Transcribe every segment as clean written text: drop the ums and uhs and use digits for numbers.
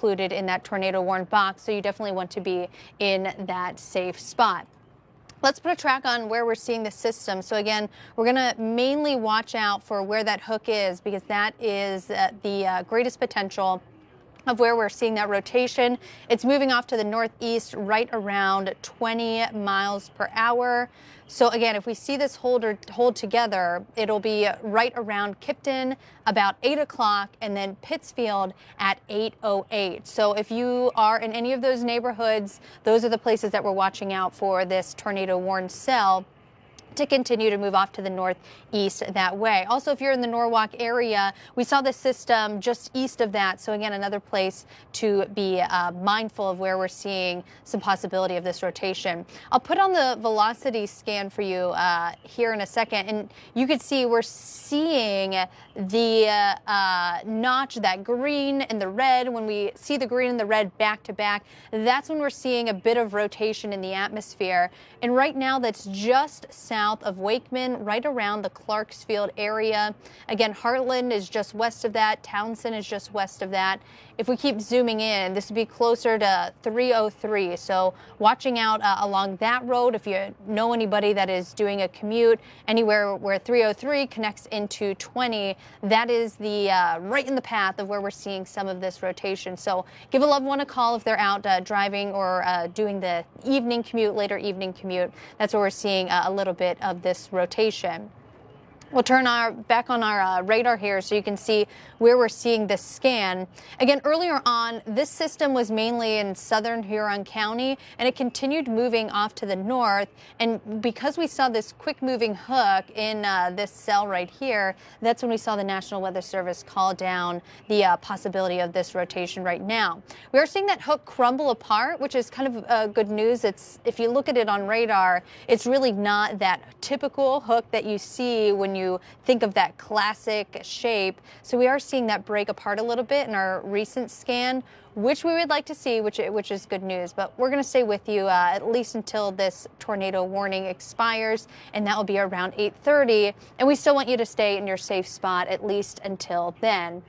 included in that tornado warning box, so you definitely want to be in that safe spot. Let's put a track on where we're seeing the system. So again, we're going to mainly watch out for where that hook is, because that is the greatest potential of where we're seeing that rotation. It's moving off to the northeast right around 20 miles per hour. So again, if we see this hold together, it'll be right around Kipton about 8 o'clock, and then Pittsfield at 8:08. So if you are in any of those neighborhoods, those are the places that we're watching out for this tornado warn cell to continue to move off to the northeast that way. Also, if you're in the Norwalk area, we saw the system just east of that. So again, another place to be mindful of where we're seeing some possibility of this rotation. I'll put on the velocity scan for you here in a second, and you can see we're seeing the notch, that green and the red. When we see the green and the red back to back, that's when we're seeing a bit of rotation in the atmosphere. And right now, that's just south of Wakeman, right around the Clarksfield area. Again, Heartland is just west of that. Townsend is just west of that. If we keep zooming in, this would be closer to 303. So watching out along that road. If you know anybody that is doing a commute anywhere where 303 connects into 20, that is the right in the path of where we're seeing some of this rotation. So give a loved one a call if they're out driving or doing the evening commute, later evening commute. That's where we're seeing a little bit of this rotation. We'll turn back on our radar here so you can see where we're seeing this scan. Again, earlier on, this system was mainly in southern Huron County, and it continued moving off to the north. And because we saw this quick moving hook in this cell right here, that's when we saw the National Weather Service call down the possibility of this rotation right now. We are seeing that hook crumble apart, which is kind of good news. If you look at it on radar, it's really not that typical hook that you see when you think of that classic shape. So we are seeing that break apart a little bit in our recent scan, which we would like to see, which is good news. But we're going to stay with you at least until this tornado warning expires, and that will be around 8:30. And we still want you to stay in your safe spot at least until then.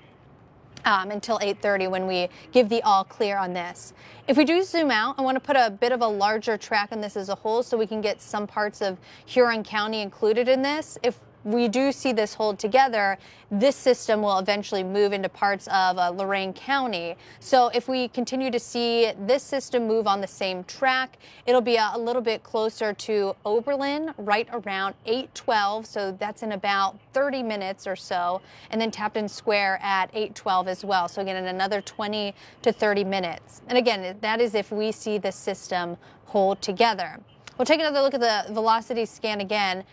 Until 8:30 when we give the all clear on this. If we do zoom out, I want to put a bit of a larger track on this as a whole so we can get some parts of Huron County included in this. If we do see this hold together, this system will eventually move into parts of Lorain County. So if we continue to see this system move on the same track, it'll be a little bit closer to Oberlin right around 8:12. So that's in about 30 minutes or so. And then Tapton Square at 8:12 as well. So again, in another 20 to 30 minutes. And again, that is if we see this system hold together. We'll take another look at the velocity scan again.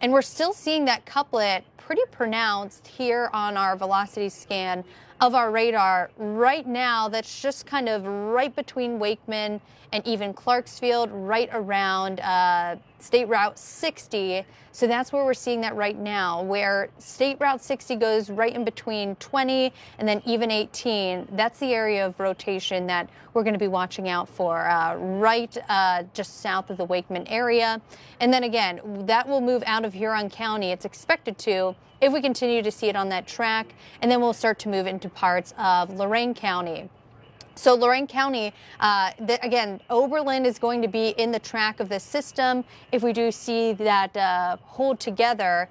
And we're still seeing that couplet pretty pronounced here on our velocity scan of our radar. Right now, that's just kind of right between Wakeman and even Clarksfield, right around State Route 60. So that's where we're seeing that right now, where State Route 60 goes right in between 20 and then even 18. That's the area of rotation that we're going to be watching out for, right just south of the Wakeman area. And then again, that will move out of Huron County. It's expected to, if we continue to see it on that track, and then we'll start to move into parts of Lorain County. So Lorain County, again, Oberlin is going to be in the track of this system. If we do see that hold together,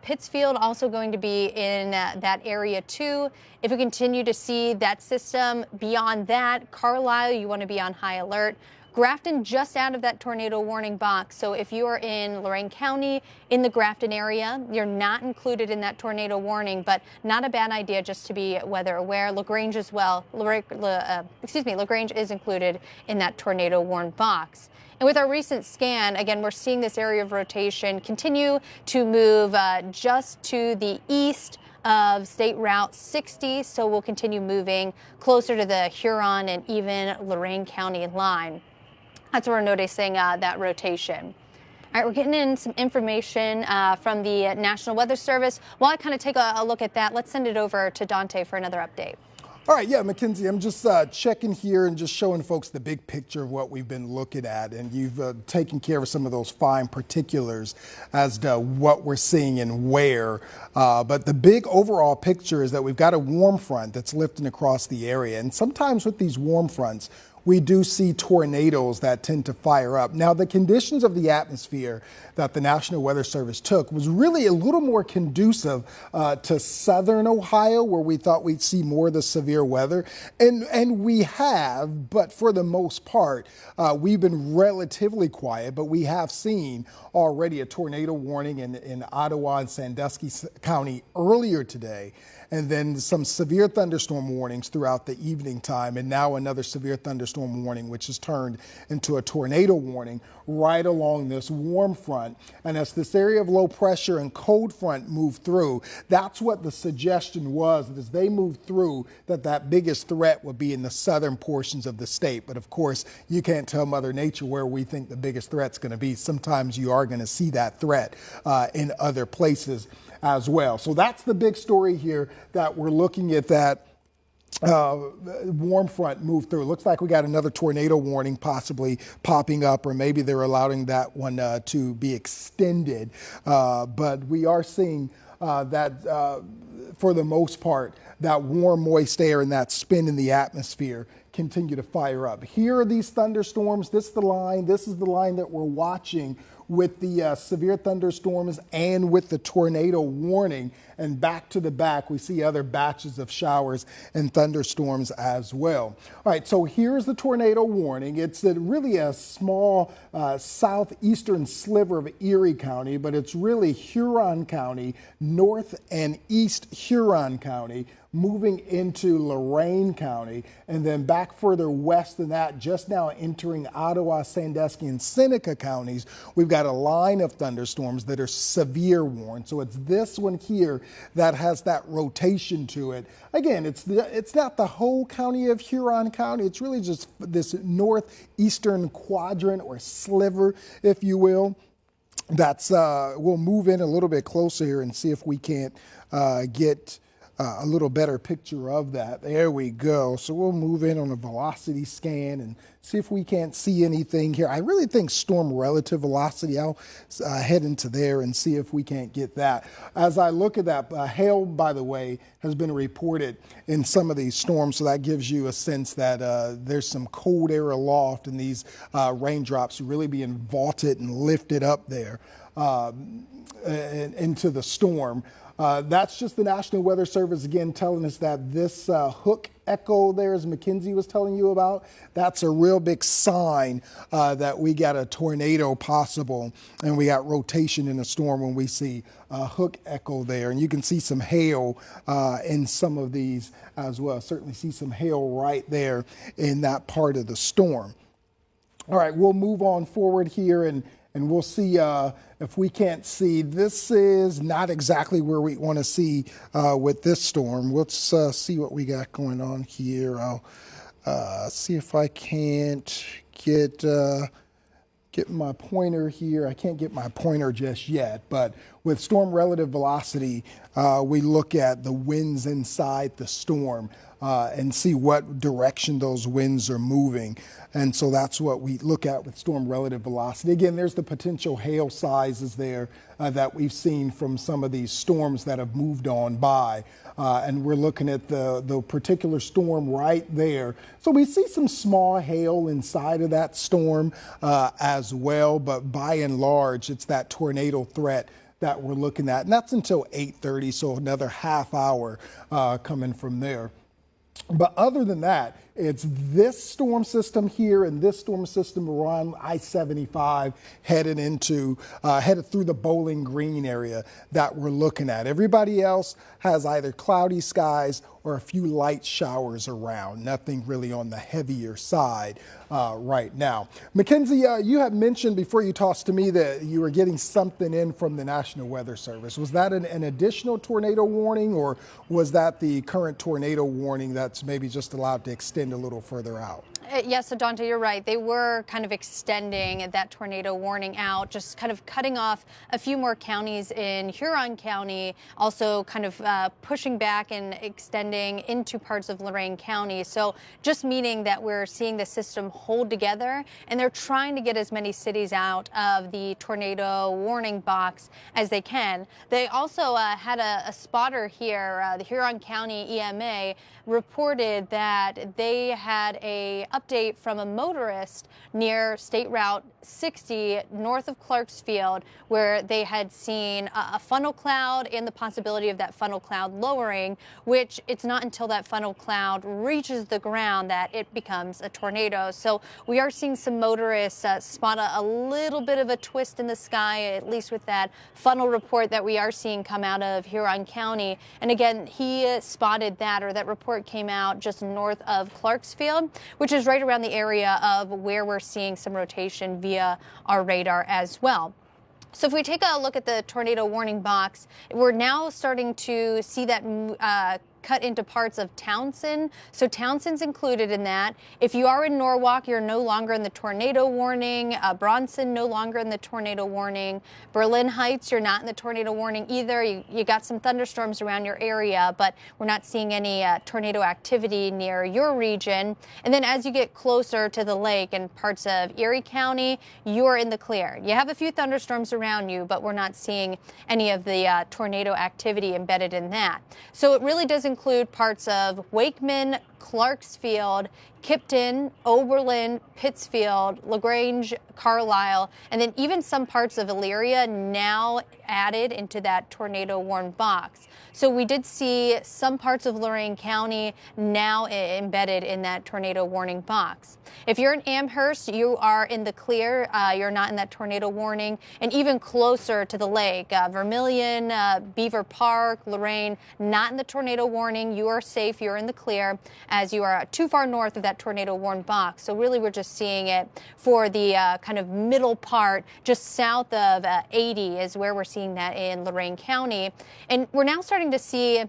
Pittsfield also going to be in that area too. If we continue to see that system beyond that, Carlisle, you want to be on high alert. Grafton just out of that tornado warning box. So if you are in Lorain County, in the Grafton area, you're not included in that tornado warning, but not a bad idea just to be weather aware. LaGrange as well. LaGrange is included in that tornado warn box. And with our recent scan, again, we're seeing this area of rotation continue to move just to the east of State Route 60. So we'll continue moving closer to the Huron and even Lorain County line. That's where we're noticing that rotation. All right, we're getting in some information from the National Weather Service. While I kind of take a look at that, let's send it over to Dante for another update. All right, yeah, Mackenzie, I'm just checking here and just showing folks the big picture of what we've been looking at. And you've taken care of some of those fine particulars as to what we're seeing and where. But the big overall picture is that we've got a warm front that's lifting across the area. And sometimes with these warm fronts, we do see tornadoes that tend to fire up. Now, the conditions of the atmosphere that the National Weather Service took was really a little more conducive to southern Ohio, where we thought we'd see more of the severe weather. And we have, but for the most part, we've been relatively quiet, but we have seen already a tornado warning in Ottawa and Sandusky County earlier today, and then some severe thunderstorm warnings throughout the evening time, and now another severe thunderstorm warning, which has turned into a tornado warning right along this warm front. And as this area of low pressure and cold front move through, that's what the suggestion was, that as they move through, that biggest threat would be in the southern portions of the state. But of course, you can't tell Mother Nature where we think the biggest threat's going to be. Sometimes you are going to see that threat in other places as well. So that's the big story here, that we're looking at that warm front move through. It looks like we got another tornado warning possibly popping up, or maybe they're allowing that one to be extended. But we are seeing that for the most part, that warm, moist air and that spin in the atmosphere continue to fire up. Here are these thunderstorms. This is the line. This is the line that we're watching with the severe thunderstorms and with the tornado warning. And back to the back, we see other batches of showers and thunderstorms as well. All right, so here's the tornado warning. It's really a small southeastern sliver of Erie County, but it's really Huron County, North and East Huron County, moving into Lorain County, and then back further west than that, just now entering Ottawa, Sandusky, and Seneca counties, we've got a line of thunderstorms that are severe warned. So it's this one here that has that rotation to it. Again, it's not the whole county of Huron County. It's really just this northeastern quadrant or sliver, if you will. That's we'll move in a little bit closer here and see if we can't get a little better picture of that. There we go. So we'll move in on a velocity scan and see if we can't see anything here. I really think storm relative velocity, I'll head into there and see if we can't get that. As I look at that, hail, by the way, has been reported in some of these storms, so that gives you a sense that there's some cold air aloft, and these raindrops really being vaulted and lifted up there into the storm. That's just the National Weather Service again telling us that this hook echo there, as Mackenzie was telling you about, that's a real big sign that we got a tornado possible, and we got rotation in a storm when we see a hook echo there. And you can see some hail in some of these as well. Certainly see some hail right there in that part of the storm. All right, we'll move on forward here and we'll see if we can't see. This is not exactly where we want to see with this storm. Let's see what we got going on here. I'll see if I can't get my pointer here. I can't get my pointer just yet, but with storm relative velocity, we look at the winds inside the storm and see what direction those winds are moving. And so that's what we look at with storm relative velocity. Again, there's the potential hail sizes there that we've seen from some of these storms that have moved on by. And we're looking at the particular storm right there. So we see some small hail inside of that storm as well. But by and large, it's that tornado threat that we're looking at. And that's until 8:30, so another half hour coming from there. But other than that, it's this storm system here and this storm system around I-75 headed through the Bowling Green area that we're looking at. Everybody else has either cloudy skies or a few light showers around. Nothing really on the heavier side right now. Mackenzie, you had mentioned before you tossed to me that you were getting something in from the National Weather Service. Was that an additional tornado warning, or was that the current tornado warning that's maybe just allowed to extend a little further out? Yes, so Dante, you're right. They were kind of extending that tornado warning out, just kind of cutting off a few more counties in Huron County, also kind of pushing back and extending into parts of Lorain County. So just meaning that we're seeing the system hold together, and they're trying to get as many cities out of the tornado warning box as they can. They also had a spotter here. The Huron County EMA reported that they had a update from a motorist near State Route 60 north of Clarksfield, where they had seen a funnel cloud and the possibility of that funnel cloud lowering, which it's not until that funnel cloud reaches the ground that it becomes a tornado. So we are seeing some motorists spot a little bit of a twist in the sky, at least with that funnel report that we are seeing come out of Huron County. And again, he spotted that, or that report came out just north of Clarksfield, which is right around the area of where we're seeing some rotation via our radar as well. So if we take a look at the tornado warning box, we're now starting to see that cut into parts of Townsend. So Townsend's included in that. If you are in Norwalk, you're no longer in the tornado warning. Bronson, no longer in the tornado warning. Berlin Heights, you're not in the tornado warning either. You got some thunderstorms around your area, but we're not seeing any tornado activity near your region. And then as you get closer to the lake and parts of Erie County, you're in the clear. You have a few thunderstorms around you, but we're not seeing any of the tornado activity embedded in that. So it really does include parts of Wakeman, Clarksfield, Kipton, Oberlin, Pittsfield, LaGrange, Carlisle, and then even some parts of Elyria now added into that tornado warn box. So we did see some parts of Lorain County now embedded in that tornado warning box. If you're in Amherst, you are in the clear. You're not in that tornado warning, and even closer to the lake, Vermilion, Beaver Park, Lorain, not in the tornado warning. You are safe. You're in the clear, as you are too far north of that tornado warn box. So really, we're just seeing it for the kind of middle part, just south of 80 is where we're seeing that in Lorain County. And we're now starting to see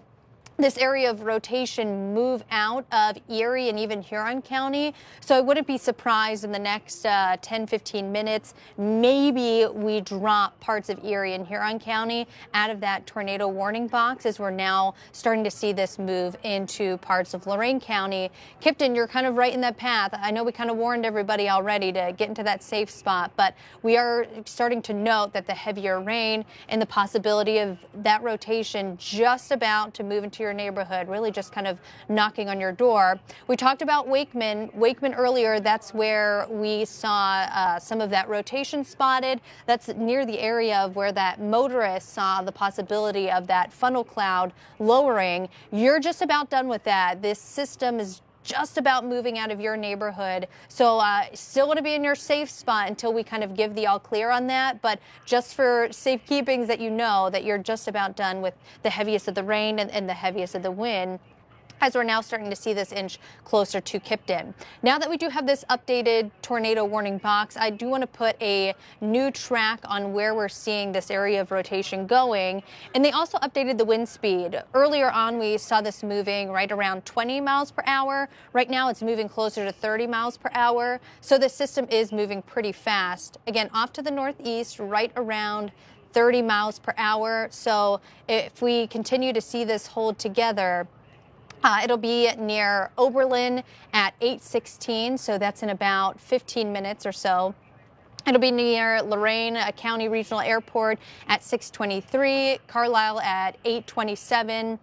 this area of rotation move out of Erie and even Huron County. So I wouldn't be surprised in the next 10-15 minutes, maybe we drop parts of Erie and Huron County out of that tornado warning box, as we're now starting to see this move into parts of Lorain County. Kipton, you're kind of right in that path. I know we kind of warned everybody already to get into that safe spot, but we are starting to note that the heavier rain and the possibility of that rotation just about to move into your neighborhood, really just kind of knocking on your door. We talked about Wakeman earlier. That's where we saw some of that rotation spotted. That's near the area of where that motorist saw the possibility of that funnel cloud lowering. You're just about done with that. This system is just about moving out of your neighborhood. So still want to be in your safe spot until we kind of give the all clear on that. But just for safekeepings, that you know that you're just about done with the heaviest of the rain and the heaviest of the wind, as we're now starting to see this inch closer to Kipton. Now that we do have this updated tornado warning box, I do want to put a new track on where we're seeing this area of rotation going. And they also updated the wind speed. Earlier on, we saw this moving right around 20 miles per hour. Right now, it's moving closer to 30 miles per hour. So the system is moving pretty fast. Again, off to the northeast, right around 30 miles per hour. So if we continue to see this hold together, it'll be near Oberlin at 8:16, so that's in about 15 minutes or so. It'll be near Lorain County Regional Airport at 6:23, Carlisle at 8:27.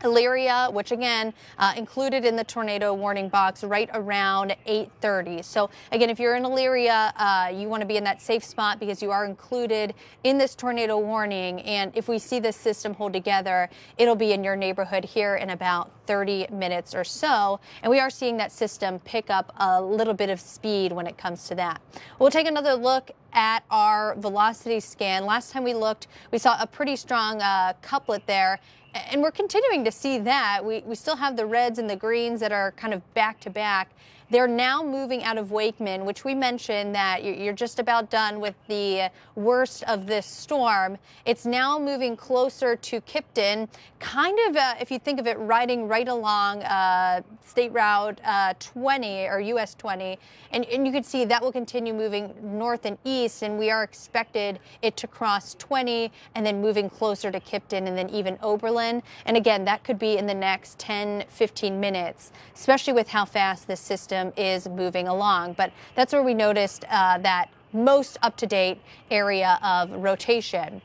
Elyria, which again included in the tornado warning box, right around 8:30. So again, if you're in Elyria, you want to be in that safe spot because you are included in this tornado warning. And if we see this system hold together, it'll be in your neighborhood here in about 30 minutes or so. And we are seeing that system pick up a little bit of speed when it comes to that. We'll take another look at our velocity scan. Last time we looked, we saw a pretty strong couplet there. And we're continuing to see that. We still have the reds and the greens that are kind of back to back. They're now moving out of Wakeman, which we mentioned that you're just about done with the worst of this storm. It's now moving closer to Kipton, kind of, if you think of it, riding right along State Route 20 or US 20. And you can see that will continue moving north and east, and we are expected it to cross 20 and then moving closer to Kipton and then even Oberlin. And again, that could be in the next 10, 15 minutes, especially with how fast this system is moving along. But that's where we noticed that most up-to-date area of rotation.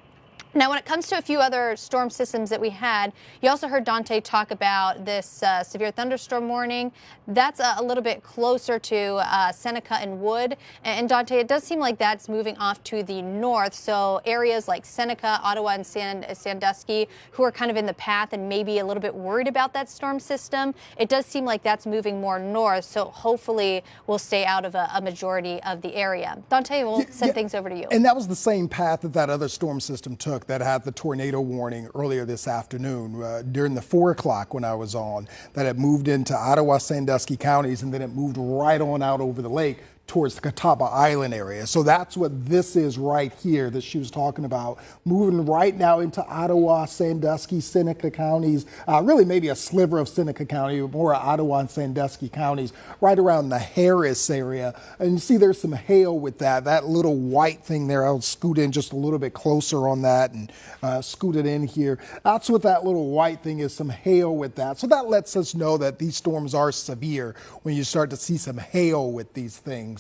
Now, when it comes to a few other storm systems that we had, you also heard Dante talk about this severe thunderstorm warning. That's a little bit closer to Seneca and Wood. And Dante, it does seem like that's moving off to the north. So areas like Seneca, Ottawa, and Sandusky, who are kind of in the path and maybe a little bit worried about that storm system, it does seem like that's moving more north. So hopefully we'll stay out of a majority of the area. Dante, we'll send things over to you. And that was the same path that other storm system took that had the tornado warning earlier this afternoon during the 4 o'clock when I was on, that it moved into Ottawa, Sandusky counties, and then it moved right on out over the lake towards the Catawba Island area. So that's what this is right here that she was talking about, moving right now into Ottawa, Sandusky, Seneca counties, really maybe a sliver of Seneca County, more Ottawa and Sandusky counties, right around the Harris area. And you see there's some hail with that little white thing there. I'll scoot in just a little bit closer on that and scoot it in here. That's what that little white thing is, some hail with that. So that lets us know that these storms are severe when you start to see some hail with these things.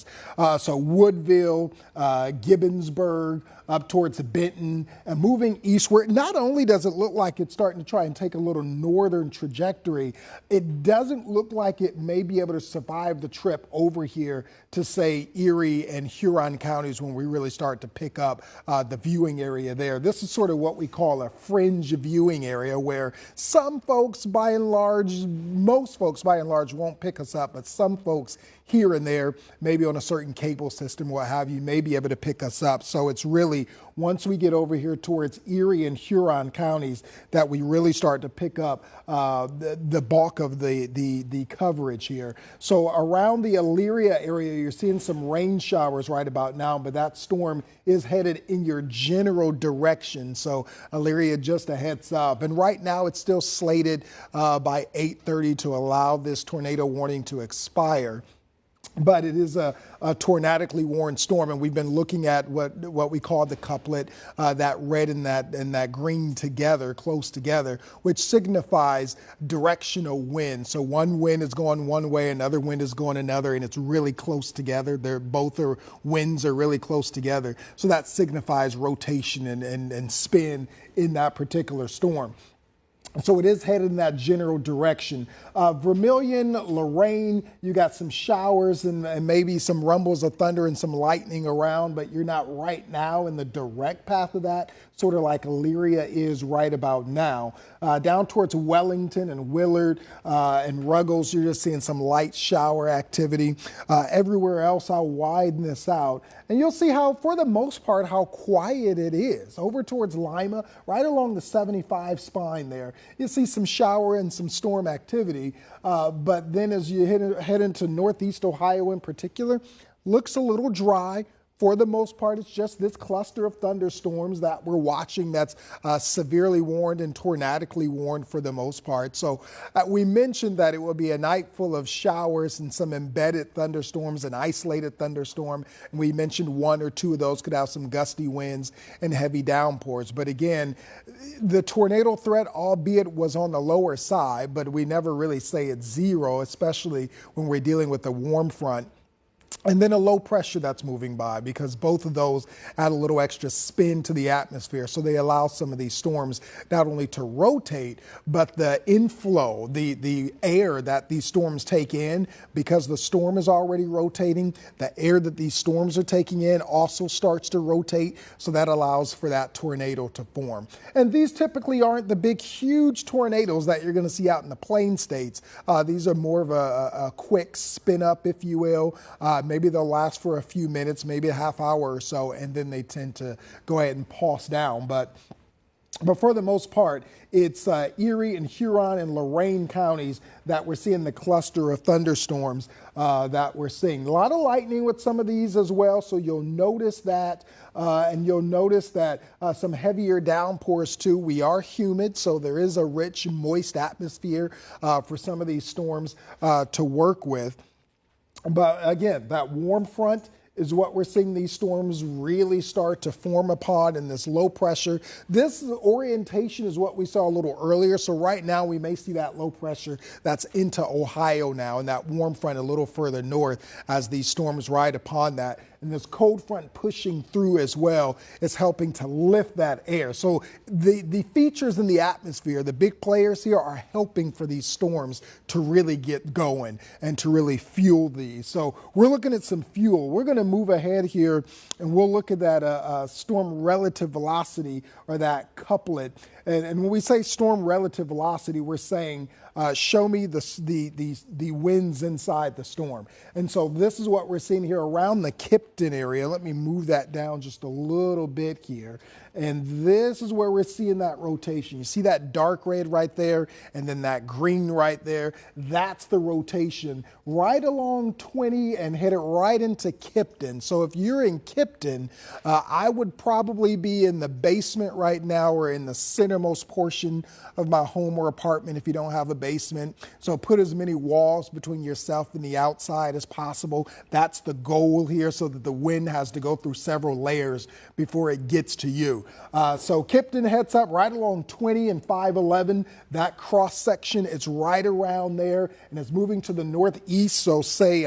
So Woodville, Gibbonsburg, up towards Benton, and moving eastward. Not only does it look like it's starting to try and take a little northern trajectory, it doesn't look like it may be able to survive the trip over here to, say, Erie and Huron counties when we really start to pick up the viewing area there. This is sort of what we call a fringe viewing area where some folks, by and large, most folks by and large won't pick us up, but some folks here and there, maybe on a certain cable system, what have you, may be able to pick us up. So it's really, once we get over here towards Erie and Huron counties, that we really start to pick up the bulk of the coverage here. So around the Elyria area, you're seeing some rain showers right about now, but that storm is headed in your general direction. So Elyria, just a heads up. And right now it's still slated by 8:30 to allow this tornado warning to expire. But it is a tornadically warned storm, and we've been looking at what we call the couplet, that red and that green together, close together, which signifies directional wind. So one wind is going one way, another wind is going another, and it's really close together. Winds are really close together. So that signifies rotation and spin in that particular storm. So it is headed in that general direction. Vermilion, Lorain, you got some showers and maybe some rumbles of thunder and some lightning around, but you're not right now in the direct path of that, sort of like Elyria is right about now. Down towards Wellington and Willard and Ruggles, you're just seeing some light shower activity. Everywhere else, I'll widen this out. And you'll see how, for the most part, how quiet it is. Over towards Lima, right along the 75 spine there, you see some shower and some storm activity. But then as you head into northeast Ohio in particular, looks a little dry. For the most part, it's just this cluster of thunderstorms that we're watching that's severely warned and tornadically warned for the most part. So we mentioned that it will be a night full of showers and some embedded thunderstorms, an isolated thunderstorm. And we mentioned one or two of those could have some gusty winds and heavy downpours. But again, the tornado threat, albeit was on the lower side, but we never really say it's zero, especially when we're dealing with a warm front. And then a low pressure that's moving by, because both of those add a little extra spin to the atmosphere. So they allow some of these storms not only to rotate, but the inflow, the air that these storms take in, because the storm is already rotating, the air that these storms are taking in also starts to rotate. So that allows for that tornado to form. And these typically aren't the big, huge tornadoes that you're going to see out in the plain states. These are more of a quick spin up, if you will. Maybe they'll last for a few minutes, maybe a half hour or so, and then they tend to go ahead and pulse down. But But for the most part, it's Erie and Huron and Lorain counties that we're seeing the cluster of thunderstorms that we're seeing. A lot of lightning with some of these as well, so you'll notice that. And you'll notice that some heavier downpours too. We are humid, so there is a rich, moist atmosphere for some of these storms to work with. But again, that warm front is what we're seeing these storms really start to form upon in this low pressure. This orientation is what we saw a little earlier. So right now we may see that low pressure that's into Ohio now and that warm front a little further north as these storms ride upon that. And this cold front pushing through as well is helping to lift that air. So the features in the atmosphere, the big players here are helping for these storms to really get going and to really fuel these. So we're looking at some fuel. We're going to move ahead here and we'll look at that storm relative velocity or that couplet. And when we say storm relative velocity, we're saying show me the winds inside the storm. And so this is what we're seeing here around the Kipton area. Let me move that down just a little bit here. And this is where we're seeing that rotation. You see that dark red right there and then that green right there. That's the rotation right along 20 and head it right into Kipton. So if you're in Kipton, I would probably be in the basement right now or in the centermost portion of my home or apartment if you don't have a basement. So put as many walls between yourself and the outside as possible. That's the goal here so that the wind has to go through several layers before it gets to you. So Kipton heads up right along 20 and 511. That cross section, it's right around there and it's moving to the northeast. So say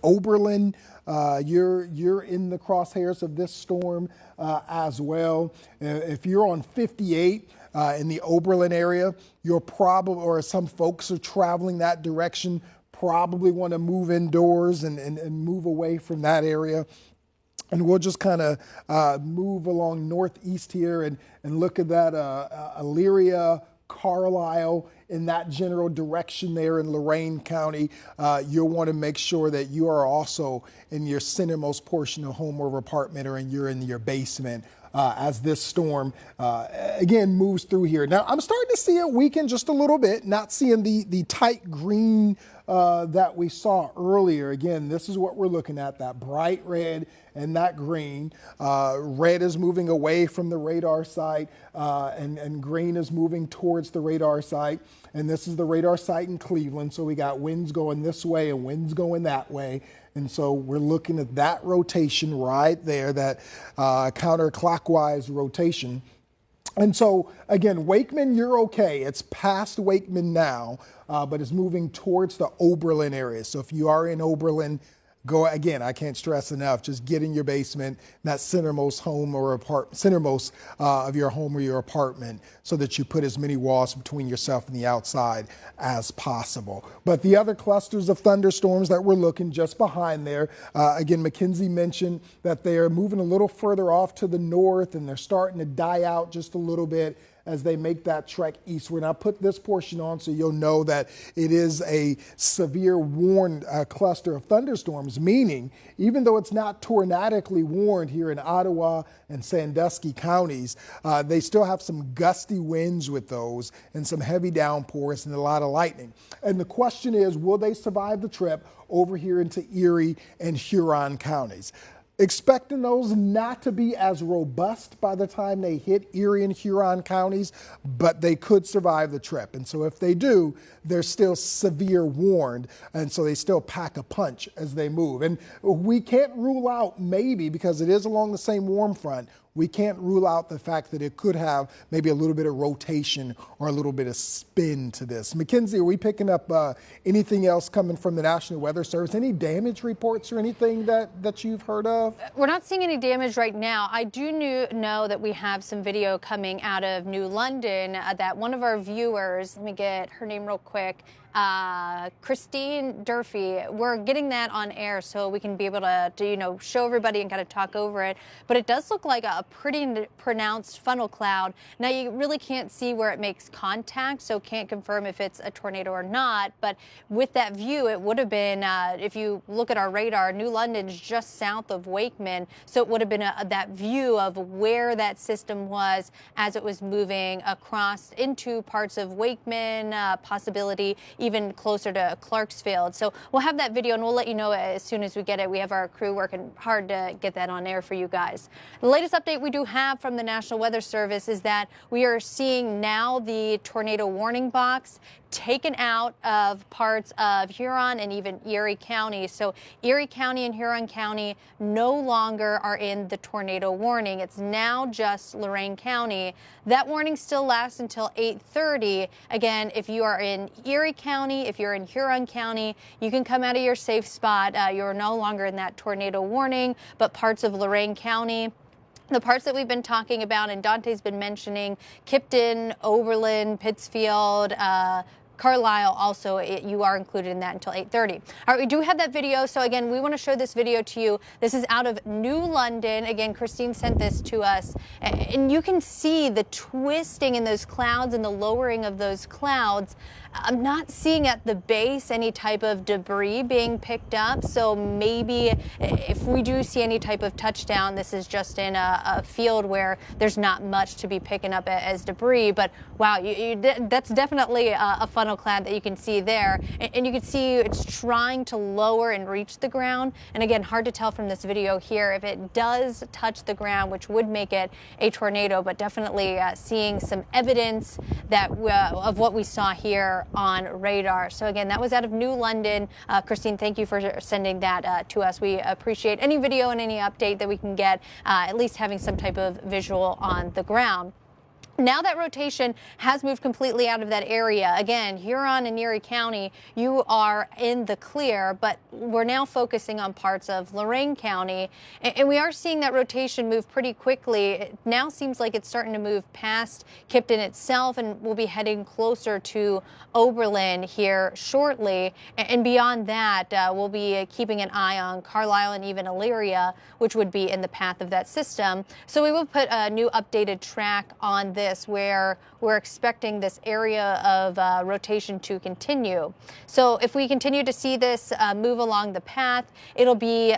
Oberlin, you're in the crosshairs of this storm as well. If you're on 58 in the Oberlin area, you're probably, or some folks are traveling that direction, probably want to move indoors and move away from that area. And we'll just kind of move along northeast here and look at that Elyria, Carlisle, in that general direction there in Lorain County. You'll want to make sure that you are also in your centermost portion of home or apartment or you're in your basement as this storm, again, moves through here. Now, I'm starting to see it weaken just a little bit, not seeing the tight green that we saw earlier. Again, this is what we're looking at, that bright red and that green. Red is moving away from the radar site and green is moving towards the radar site. And this is the radar site in Cleveland. So we got winds going this way and winds going that way. And so we're looking at that rotation right there, that counterclockwise rotation. And so, again, Wakeman, you're okay. It's past Wakeman now, but it's moving towards the Oberlin area. So if you are in Oberlin, go again. I can't stress enough. Just get in your basement, that centermost home or centermost of your home or your apartment, so that you put as many walls between yourself and the outside as possible. But the other clusters of thunderstorms that we're looking just behind there, again, Mackenzie mentioned that they are moving a little further off to the north and they're starting to die out just a little bit as they make that trek eastward. And I put this portion on so you'll know that it is a severe warned cluster of thunderstorms, meaning even though it's not tornadically warned here in Ottawa and Sandusky counties, they still have some gusty winds with those and some heavy downpours and a lot of lightning. And the question is, will they survive the trip over here into Erie and Huron counties? Expecting those not to be as robust by the time they hit Erie and Huron counties, but they could survive the trip. And so if they do, they're still severe warned, and so they still pack a punch as they move. And we can't rule out, maybe, because it is along the same warm front, we can't rule out the fact that it could have maybe a little bit of rotation or a little bit of spin to this. Mackenzie, are we picking up anything else coming from the National Weather Service? Any damage reports or anything that you've heard of? We're not seeing any damage right now. I do know that we have some video coming out of New London that one of our viewers, let me get her name real quick, Christine Durfee. We're getting that on air so we can be able to show everybody and kind of talk over it. But it does look like a pretty pronounced funnel cloud. Now you really can't see where it makes contact, so can't confirm if it's a tornado or not. But with that view, it would have been, if you look at our radar, New London's just south of Wakeman. So it would have been that view of where that system was as it was moving across into parts of Wakeman, possibility even closer to Clarksfield. So we'll have that video and we'll let you know as soon as we get it. We have our crew working hard to get that on air for you guys. The latest update we do have from the National Weather Service is that we are seeing now the tornado warning box taken out of parts of Huron and even Erie County. So Erie County and Huron County no longer are in the tornado warning. It's now just Lorain County. That warning still lasts until 8:30. Again, if you are in Erie County, if you're in Huron County, you can come out of your safe spot. You're no longer in that tornado warning, but parts of Lorain County, the parts that we've been talking about and Dante's been mentioning, Kipton, Oberlin, Pittsfield, Carlisle, also, you are included in that until 8:30. All right, we do have that video. So again, we want to show this video to you. This is out of New London. Again, Christine sent this to us. And you can see the twisting in those clouds and the lowering of those clouds. I'm not seeing at the base any type of debris being picked up. So maybe if we do see any type of touchdown, this is just in a field where there's not much to be picking up as debris. But wow, that's definitely a funnel cloud that you can see there. And you can see it's trying to lower and reach the ground. And again, hard to tell from this video here if it does touch the ground, which would make it a tornado, but definitely seeing some evidence that of what we saw here on radar. So again, that was out of New London. Christine, thank you for sending that to us. We appreciate any video and any update that we can get, at least having some type of visual on the ground. Now that rotation has moved completely out of that area. Again, Huron and Erie County, you are in the clear, but we're now focusing on parts of Lorain County. And we are seeing that rotation move pretty quickly. It now seems like it's starting to move past Kipton itself, and we'll be heading closer to Oberlin here shortly. And beyond that, we'll be keeping an eye on Carlisle and even Elyria, which would be in the path of that system. So we will put a new updated track on this, where we're expecting this area of rotation to continue. So if we continue to see this move along the path, it'll be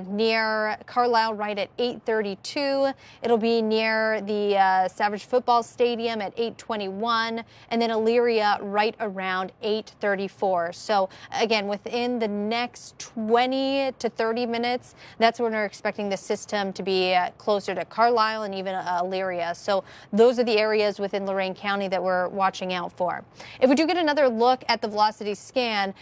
near Carlisle right at 8:32. It'll be near the Savage Football Stadium at 8:21, and then Elyria right around 8:34. So again, within the next 20 to 30 minutes, that's when we're expecting the system to be closer to Carlisle and even Elyria. So those are the areas within Lorain County that we're watching out for. If we do get another look at the velocity scan,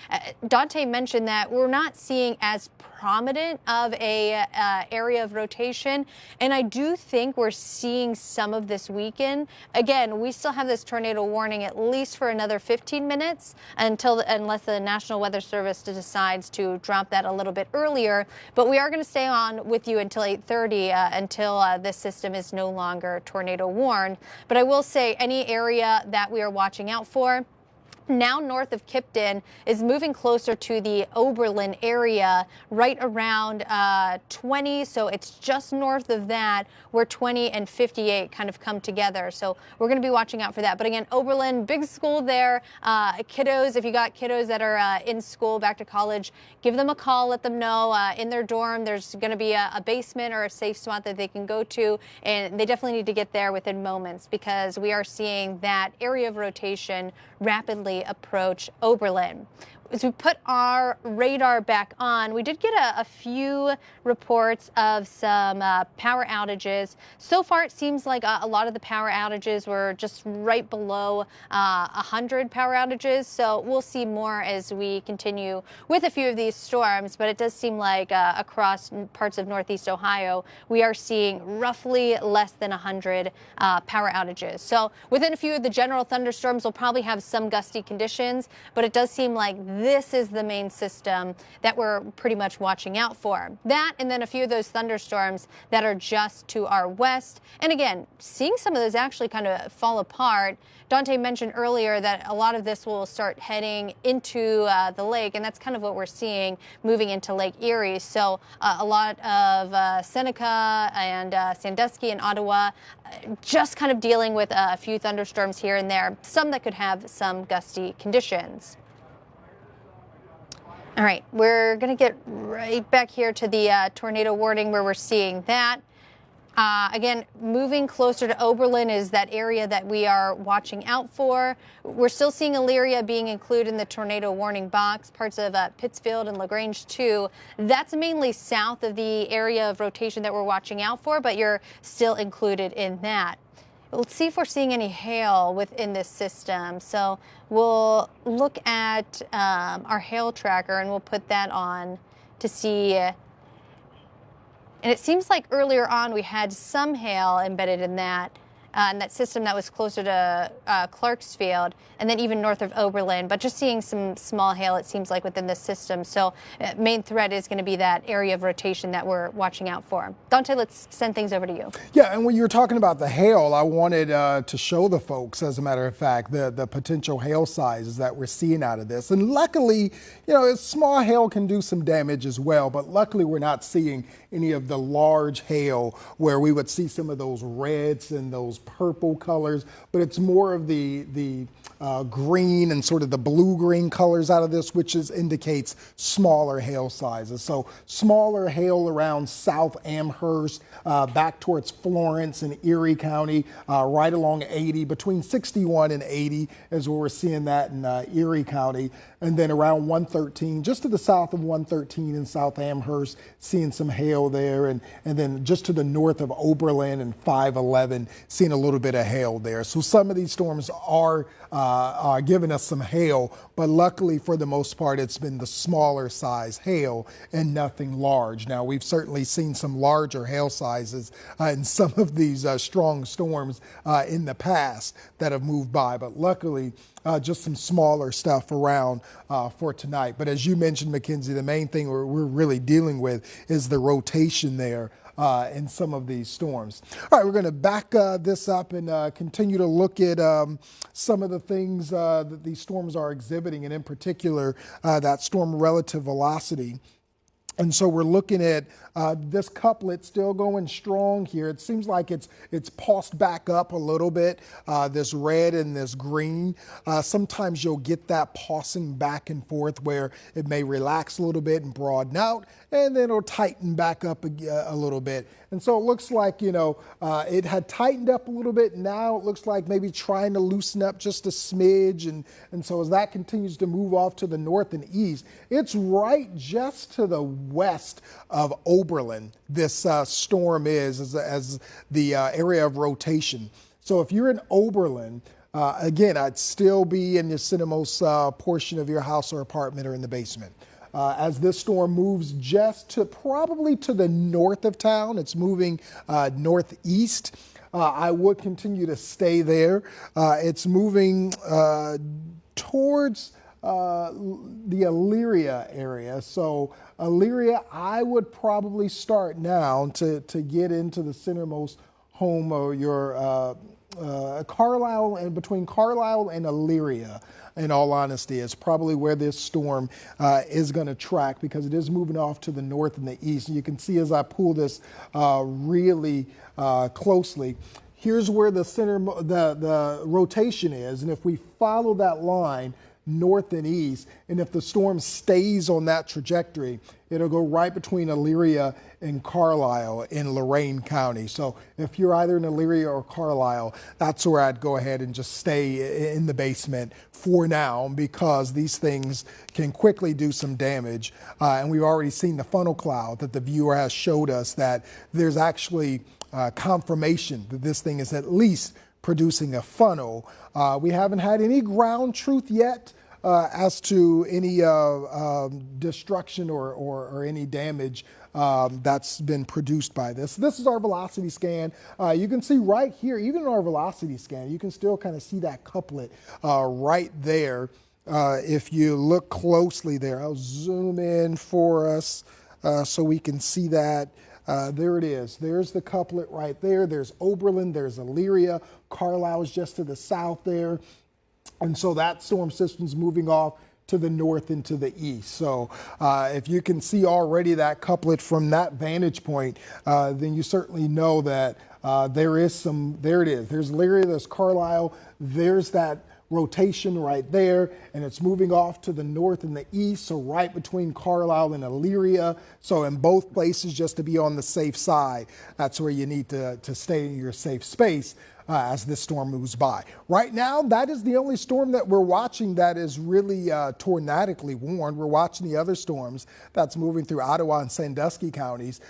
Dante mentioned that we're not seeing as prominent of a area of rotation, and I do think we're seeing some of this weekend. Again, we still have this tornado warning at least for another 15 minutes unless the National Weather Service decides to drop that a little bit earlier. But we are going to stay on with you until 8:30 until this system is no longer tornado warned. But I will say any area that we are watching out for now north of Kipton is moving closer to the Oberlin area, right around 20. So it's just north of that where 20 and 58 kind of come together. So we're going to be watching out for that. But again, Oberlin, big school there. Kiddos, if you got kiddos that are in school, back to college, give them a call, let them know in their dorm there's going to be a basement or a safe spot that they can go to. And they definitely need to get there within moments, because we are seeing that area of rotation rapidly approach Oberlin. As we put our radar back on, we did get a few reports of some power outages. So far, it seems like a lot of the power outages were just right below 100 power outages. So we'll see more as we continue with a few of these storms. But it does seem like across parts of Northeast Ohio, we are seeing roughly less than 100 power outages. So within a few of the general thunderstorms, we'll probably have some gusty conditions. But it does seem like this is the main system that we're pretty much watching out for. That, and then a few of those thunderstorms that are just to our west. And again, seeing some of those actually kind of fall apart. Dante mentioned earlier that a lot of this will start heading into the lake, and that's kind of what we're seeing moving into Lake Erie. So a lot of Seneca and Sandusky and Ottawa just kind of dealing with a few thunderstorms here and there, some that could have some gusty conditions. All right, we're going to get right back here to the tornado warning where we're seeing that. Again, moving closer to Oberlin is that area that we are watching out for. We're still seeing Elyria being included in the tornado warning box, parts of Pittsfield and LaGrange too. That's mainly south of the area of rotation that we're watching out for, but you're still included in that. Let's see if we're seeing any hail within this system. So we'll look at our hail tracker and we'll put that on to see. And it seems like earlier on we had some hail embedded in that system that was closer to Clarksfield and then even north of Oberlin, but just seeing some small hail, it seems like, within the system. So main threat is going to be that area of rotation that we're watching out for. Dante, let's send things over to you. Yeah, and when you were talking about the hail, I wanted to show the folks, as a matter of fact, the potential hail sizes that we're seeing out of this. And luckily, you know, small hail can do some damage as well, but luckily we're not seeing any of the large hail where we would see some of those reds and those purple colors, but it's more of the green and sort of the blue-green colors out of this, which indicates smaller hail sizes. So smaller hail around South Amherst, back towards Florence and Erie County, right along 80, between 61 and 80 is where we're seeing that in Erie County. And then around 113, just to the south of 113 in South Amherst, seeing some hail there. And then just to the north of Oberlin and 511, seeing a little bit of hail there. So some of these storms are giving us some hail, but luckily for the most part, it's been the smaller size hail and nothing large. Now, we've certainly seen some larger hail sizes in some of these strong storms in the past that have moved by, but luckily, just some smaller stuff around for tonight. But as you mentioned, Mackenzie, the main thing we're really dealing with is the rotation there in some of these storms. All right, we're going to back this up and continue to look at some of the things that these storms are exhibiting, and in particular, that storm relative velocity. And so we're looking at this couplet still going strong here. It seems like it's pulsed back up a little bit, this red and this green. Sometimes you'll get that pulsing back and forth where it may relax a little bit and broaden out, and then it'll tighten back up a little bit. And so it looks like, you know, it had tightened up a little bit. Now it looks like maybe trying to loosen up just a smidge. And so as that continues to move off to the north and east, it's right just to the west of Oberlin, this storm is as the area of rotation. So if you're in Oberlin, again, I'd still be in the centermost portion of your house or apartment or in the basement. As this storm moves just to probably to the north of town, it's moving northeast. I would continue to stay there. It's moving towards the Elyria area. So Elyria, I would probably start now to get into the centermost home of your Carlisle, and between Carlisle and Elyria, in all honesty, is probably where this storm is going to track, because it is moving off to the north and the east. And you can see as I pull this really closely, here's where the rotation is. And if we follow that line north and east, and if the storm stays on that trajectory, it'll go right between Elyria and Carlisle in Lorain County. So if you're either in Elyria or Carlisle, that's where I'd go ahead and just stay in the basement for now, because these things can quickly do some damage. And we've already seen the funnel cloud that the viewer has showed us that there's actually confirmation that this thing is at least producing a funnel. We haven't had any ground truth yet as to any destruction or any damage that's been produced by this. This is our velocity scan. You can see right here, even in our velocity scan, you can still kind of see that couplet right there. If you look closely there, I'll zoom in for us so we can see that. There it is. There's the couplet right there. There's Oberlin. There's Elyria. Carlisle is just to the south there. And so that storm system's moving off to the north and to the east. So if you can see already that couplet from that vantage point, then you certainly know that there is some, there it is. There's Elyria, there's Carlisle, there's that rotation right there, and it's moving off to the north and the east, so right between Carlisle and Elyria. So in both places, just to be on the safe side, that's where you need to stay in your safe space as this storm moves by. Right now, that is the only storm that we're watching that is really tornadically warned. We're watching the other storms that's moving through Ottawa and Sandusky counties,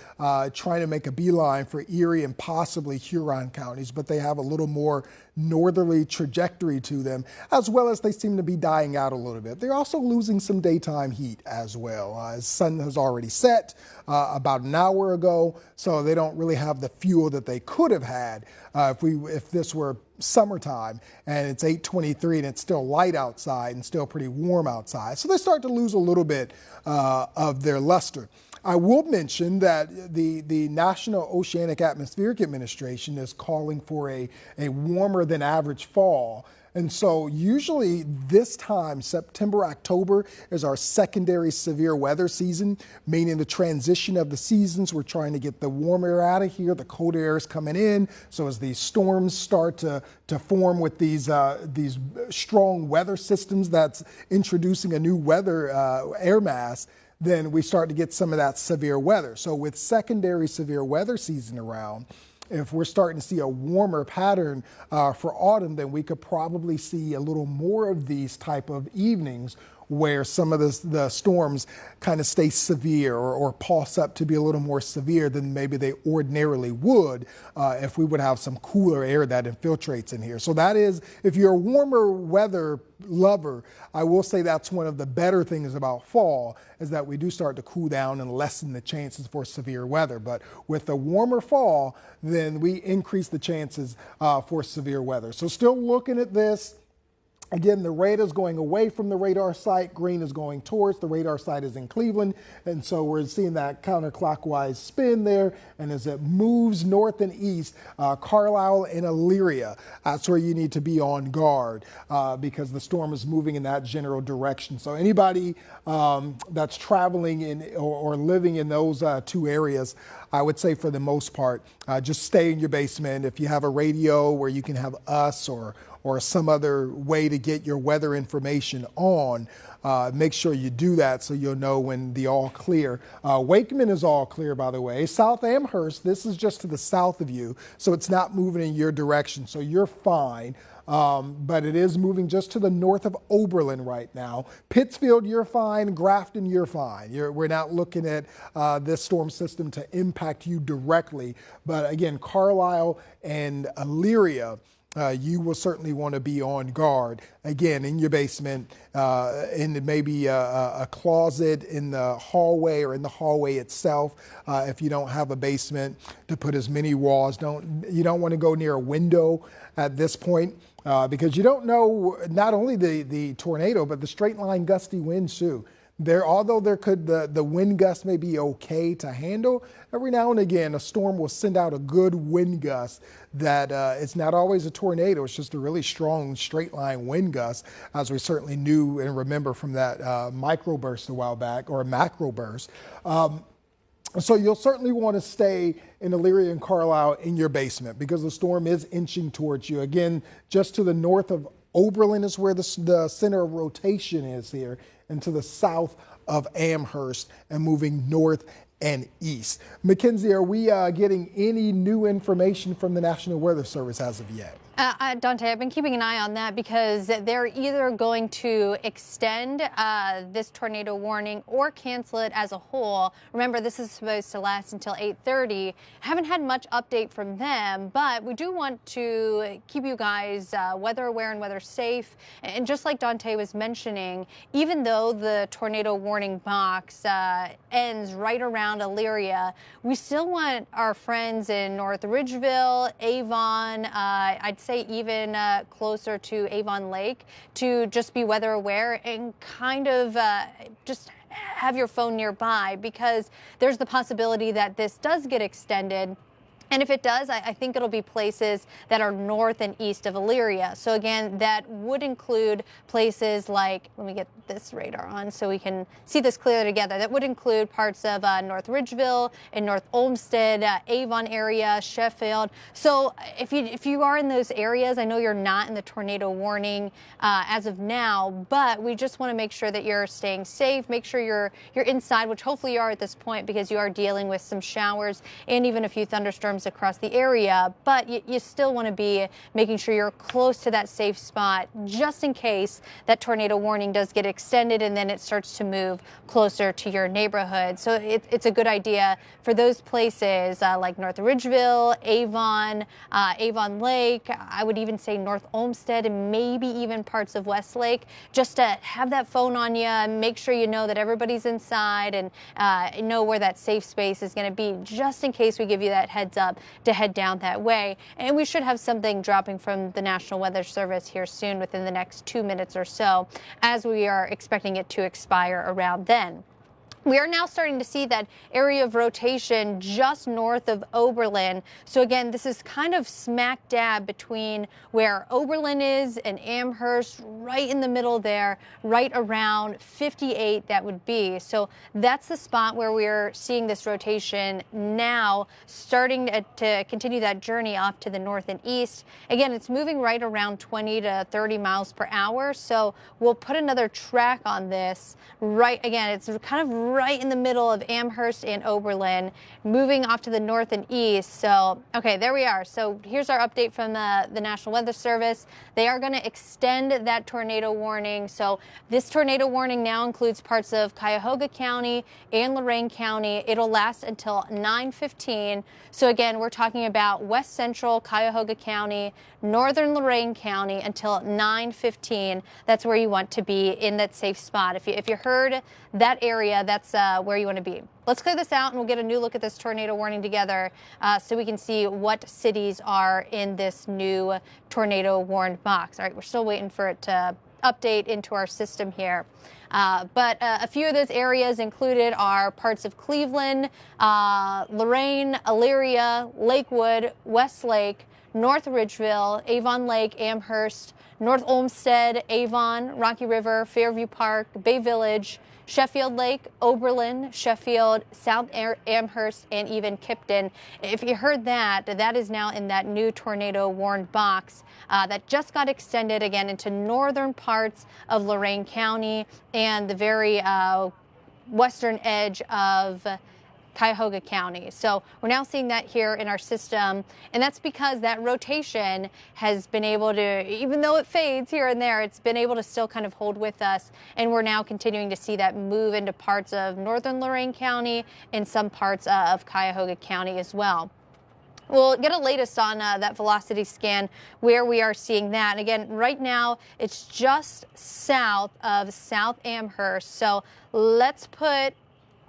trying to make a beeline for Erie and possibly Huron counties, but they have a little more northerly trajectory to them, as well as they seem to be dying out a little bit. They're also losing some daytime heat as well. The sun has already set about an hour ago, so they don't really have the fuel that they could have had if this were summertime and it's 8:23 and it's still light outside and still pretty warm outside. So they start to lose a little bit of their luster. I will mention that the National Oceanic Atmospheric Administration is calling for a warmer than average fall. And so usually this time, September, October, is our secondary severe weather season, meaning the transition of the seasons. We're trying to get the warm air out of here. The cold air is coming in. So as these storms start to form with these strong weather systems that's introducing a new weather air mass, then we start to get some of that severe weather. So with secondary severe weather season around, if we're starting to see a warmer pattern for autumn, then we could probably see a little more of these type of evenings where some of the storms kind of stay severe or pulse up to be a little more severe than maybe they ordinarily would if we would have some cooler air that infiltrates in here. So that is, if you're a warmer weather lover, I will say that's one of the better things about fall, is that we do start to cool down and lessen the chances for severe weather. But with a warmer fall, then we increase the chances for severe weather. So still looking at this. Again, the red is going away from the radar site. Green is going towards. The radar site is in Cleveland. And so we're seeing that counterclockwise spin there. And as it moves north and east, Carlisle and Elyria, that's where you need to be on guard because the storm is moving in that general direction. So anybody that's traveling in or living in those two areas, I would say for the most part, just stay in your basement. If you have a radio where you can have us or some other way to get your weather information on, make sure you do that so you'll know when the all clear. Wakeman is all clear, by the way. South Amherst, this is just to the south of you, so it's not moving in your direction, so you're fine. But it is moving just to the north of Oberlin right now. Pittsfield, you're fine. Grafton, you're fine. We're not looking at this storm system to impact you directly. But again, Carlisle and Elyria, you will certainly want to be on guard. Again, in your basement, in maybe a closet in the hallway or in the hallway itself. If you don't have a basement, to put as many walls. You don't want to go near a window at this point because you don't know not only the tornado, but the straight line gusty winds too. Although the wind gust may be okay to handle, every now and again a storm will send out a good wind gust that it's not always a tornado, it's just a really strong straight line wind gust, as we certainly knew and remember from that microburst a while back, or a macro burst. So you'll certainly want to stay in Elyria and Carlisle in your basement because the storm is inching towards you. Again, just to the north of Oberlin is where the center of rotation is here, and to the south of Amherst and moving north and east. Mackenzie, are we getting any new information from the National Weather Service as of yet? Dante, I've been keeping an eye on that because they're either going to extend this tornado warning or cancel it as a whole. Remember, this is supposed to last until 8:30. Haven't had much update from them, but we do want to keep you guys weather aware and weather safe. And just like Dante was mentioning, even though the tornado warning box ends right around Elyria, we still want our friends in North Ridgeville, Avon, I'd say even closer to Avon Lake, to just be weather aware and kind of just have your phone nearby, because there's the possibility that this does get extended. And if it does, I think it'll be places that are north and east of Elyria. So again, that would include places like, let me get this radar on so we can see this clearly together. That would include parts of North Ridgeville and North Olmsted, Avon area, Sheffield. So if you are in those areas, I know you're not in the tornado warning as of now, but we just want to make sure that you're staying safe. Make sure you're inside, which hopefully you are at this point, because you are dealing with some showers and even a few thunderstorms across the area, but you still want to be making sure you're close to that safe spot, just in case that tornado warning does get extended and then it starts to move closer to your neighborhood. So it's a good idea for those places like North Ridgeville, Avon, Avon Lake, I would even say North Olmsted, and maybe even parts of Westlake, just to have that phone on you and make sure you know that everybody's inside and know where that safe space is going to be, just in case we give you that heads up to head down that way. And we should have something dropping from the National Weather Service here soon, within the next 2 minutes or so, as we are expecting it to expire around then. We are now starting to see that area of rotation just north of Oberlin. So again, this is kind of smack dab between where Oberlin is and Amherst, right in the middle there, right around 58 that would be. So that's the spot where we're seeing this rotation now, starting to continue that journey off to the north and east. Again, it's moving right around 20 to 30 miles per hour. So we'll put another track on this. Right, again, it's kind of right in the middle of Amherst and Oberlin, moving off to the north and east. So, okay, there we are. So here's our update from the National Weather Service. They are going to extend that tornado warning. So this tornado warning now includes parts of Cuyahoga County and Lorain County. It'll last until 9:15. So again, we're talking about west central Cuyahoga County, northern Lorain County until 9:15. That's where you want to be in that safe spot. If you heard that area, that's where you want to be. Let's clear this out and we'll get a new look at this tornado warning together so we can see what cities are in this new tornado warned box. All right, we're still waiting for it to update into our system here. But a few of those areas included are parts of Cleveland, Lorain, Elyria, Lakewood, Westlake, North Ridgeville, Avon Lake, Amherst, North Olmsted, Avon, Rocky River, Fairview Park, Bay Village, Sheffield Lake, Oberlin, Sheffield, South Amherst, and even Kipton. If you heard that, that is now in that new tornado warned box that just got extended again into northern parts of Lorain County and the very western edge of Cuyahoga County. So we're now seeing that here in our system, and that's because that rotation has been able to, even though it fades here and there, it's been able to still kind of hold with us, and we're now continuing to see that move into parts of northern Lorain County and some parts of Cuyahoga County as well. We'll get a latest on that velocity scan where we are seeing that. And again, right now it's just south of South Amherst. So let's put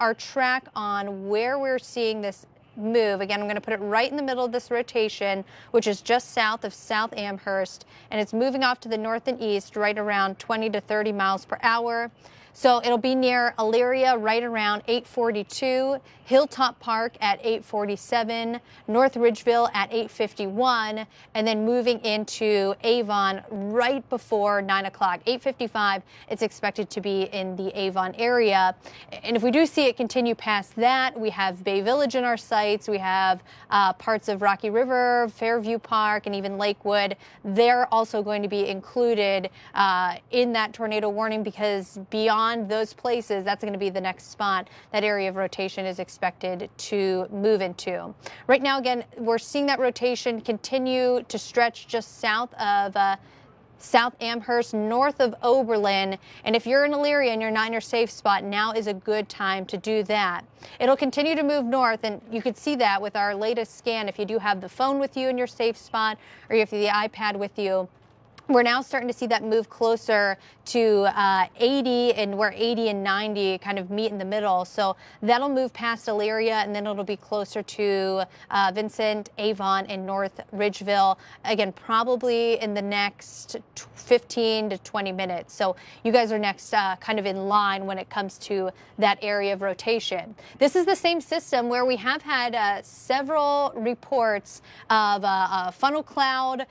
our track on where we're seeing this move. Again, I'm going to put it right in the middle of this rotation, which is just south of South Amherst, and it's moving off to the north and east right around 20 to 30 miles per hour. So it'll be near Elyria right around 8:42, Hilltop Park at 8:47, North Ridgeville at 8:51, and then moving into Avon right before 9 o'clock. 8:55, it's expected to be in the Avon area. And if we do see it continue past that, we have Bay Village in our sights. We have parts of Rocky River, Fairview Park, and even Lakewood. They're also going to be included in that tornado warning, because beyond those places, that's going to be the next spot that area of rotation is expected to move into. Right now, again, we're seeing that rotation continue to stretch just south of South Amherst, north of Oberlin. And if you're in Elyria and you're not in your safe spot, now is a good time to do that. It'll continue to move north, and you could see that with our latest scan. If you do have the phone with you in your safe spot, or if you have the iPad with you, we're now starting to see that move closer to 80, and where 80 and 90 kind of meet in the middle. So that'll move past Elyria, and then it'll be closer to Vincent, Avon, and North Ridgeville. Again, probably in the next 15 to 20 minutes. So you guys are next kind of in line when it comes to that area of rotation. This is the same system where we have had several reports of a funnel cloud.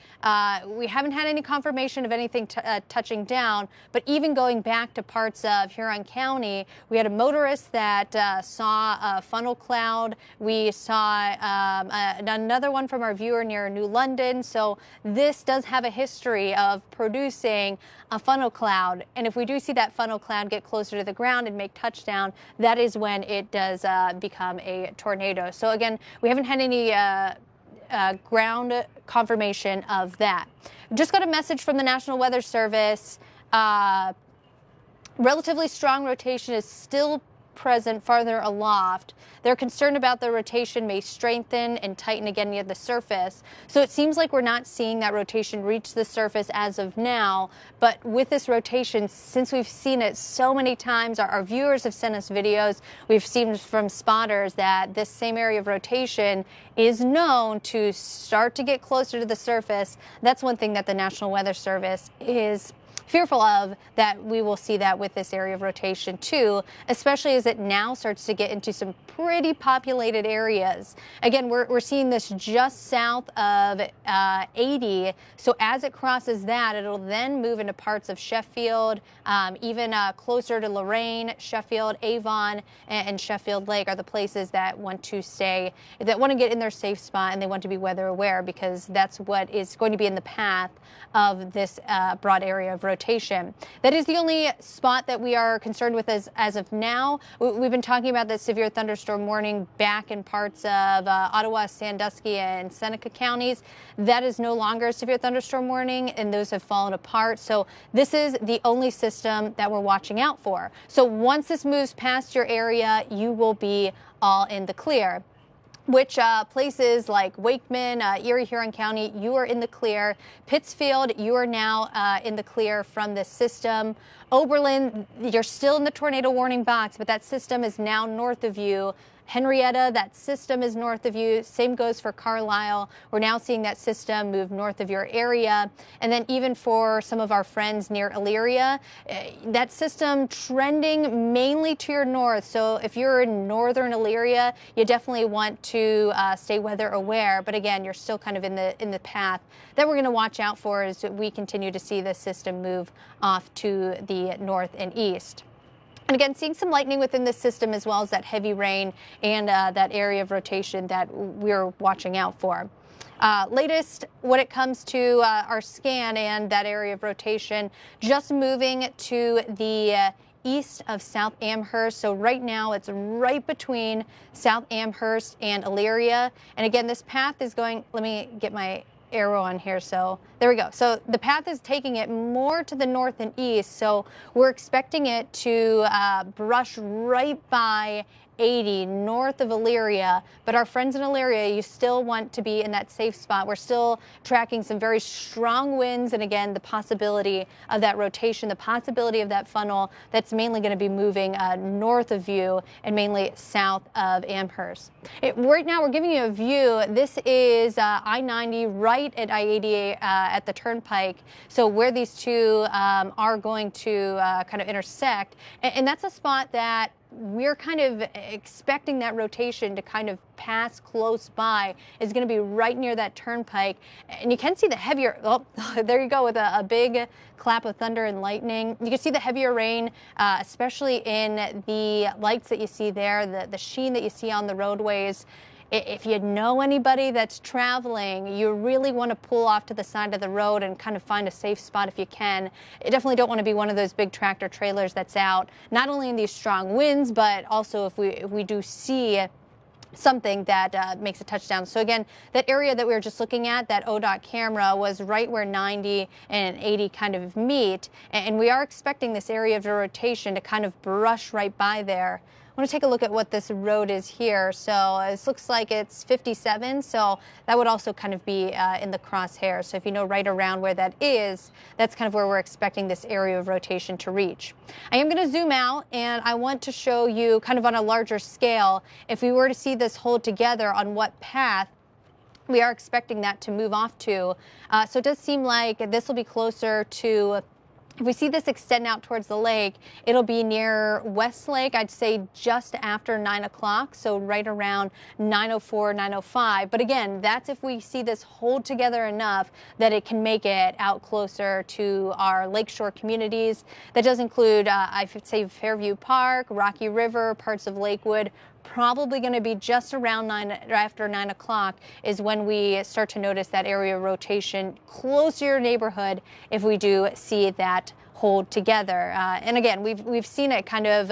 We haven't had any confirmation of anything touching down, but even going back to parts of Huron County, we had a motorist that saw a funnel cloud. We saw another one from our viewer near New London. So this does have a history of producing a funnel cloud. And if we do see that funnel cloud get closer to the ground and make touchdown, that is when it does become a tornado. So again, we haven't had any ground confirmation of that. Just got a message from the National Weather Service. Relatively strong rotation is still present farther aloft. They're concerned about the rotation may strengthen and tighten again near the surface. So it seems like we're not seeing that rotation reach the surface as of now. But with this rotation, since we've seen it so many times, our viewers have sent us videos, we've seen from spotters that this same area of rotation is known to start to get closer to the surface. That's one thing that the National Weather Service is fearful of, that we will see that with this area of rotation too, especially as it now starts to get into some pretty populated areas. Again, we're seeing this just south of 80. So as it crosses that, it'll then move into parts of Sheffield, even closer to Lorain, Sheffield, Avon, and Sheffield Lake are the places that want to stay, that want to get in their safe spot, and they want to be weather aware, because that's what is going to be in the path of this broad area of rotation. That is the only spot that we are concerned with as of now. We've been talking about the severe thunderstorm warning back in parts of Ottawa, Sandusky, and Seneca counties. That is no longer a severe thunderstorm warning, and those have fallen apart. So this is the only system that we're watching out for. So once this moves past your area, you will be all in the clear. Which places like Wakeman, Erie, Huron County, you are in the clear. Pittsfield, you are now in the clear from this system. Oberlin, you're still in the tornado warning box, but that system is now north of you. Henrietta, that system is north of you. Same goes for Carlisle. We're now seeing that system move north of your area. And then even for some of our friends near Elyria, that system trending mainly to your north. So if you're in northern Elyria, you definitely want to stay weather aware. But again, you're still kind of in the path that we're going to watch out for as we continue to see this system move off to the north and east. And again, seeing some lightning within the system, as well as that heavy rain and that area of rotation that we're watching out for. Latest when it comes to our scan and that area of rotation, just moving to the east of South Amherst. So right now it's right between South Amherst and Elyria. And again, this path is going, let me get my arrow on here. So there we go. So the path is taking it more to the north and east. So we're expecting it to brush right by 80 north of Elyria, but our friends in Elyria, you still want to be in that safe spot. We're still tracking some very strong winds, and again, the possibility of that rotation, the possibility of that funnel that's mainly going to be moving north of you and mainly south of Amherst. Right now, we're giving you a view. This is I-90 right at I-80 at the Turnpike. So where these two are going to kind of intersect, and that's a spot that we're kind of expecting that rotation to kind of pass close by. Is going to be right near that turnpike. And you can see the heavier, oh, there you go with a big clap of thunder and lightning. You can see the heavier rain, especially in the lights that you see there, the sheen that you see on the roadways. If you know anybody that's traveling, you really want to pull off to the side of the road and kind of find a safe spot if you can. You definitely don't want to be one of those big tractor trailers that's out, not only in these strong winds, but also if we do see something that makes a touchdown. So again, that area that we were just looking at, that ODOT camera, was right where 90 and 80 kind of meet. And we are expecting this area of rotation to kind of brush right by there. want to take a look at what this road is here. So this looks like it's 57, so that would also kind of be in the crosshairs. So if you know right around where that is, that's kind of where we're expecting this area of rotation to reach. I am going to zoom out, and I want to show you kind of on a larger scale, if we were to see this hold together, on what path we are expecting that to move off to. So it does seem like this will be closer to, if we see this extend out towards the lake, it'll be near Westlake, I'd say just after 9 o'clock, so right around 9:04, 9:05. But again, that's if we see this hold together enough that it can make it out closer to our lakeshore communities. That does include, I would say, Fairview Park, Rocky River, parts of Lakewood. Probably going to be just around after 9 o'clock is when we start to notice that area of rotation close to your neighborhood if we do see that hold together. And again, we've seen it kind of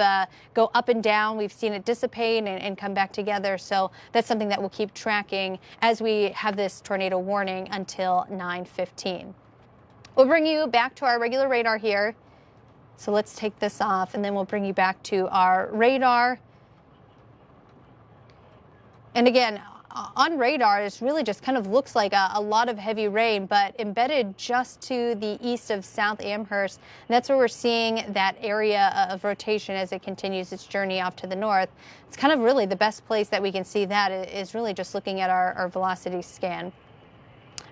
go up and down. We've seen it dissipate and come back together. So that's something that we'll keep tracking as we have this tornado warning until 9:15. We'll bring you back to our regular radar here. So let's take this off, and then we'll bring you back to our radar. And again, on radar, it really just kind of looks like a lot of heavy rain, but embedded just to the east of South Amherst. And that's where we're seeing that area of rotation as it continues its journey off to the north. It's kind of really the best place that we can see that is really just looking at our velocity scan.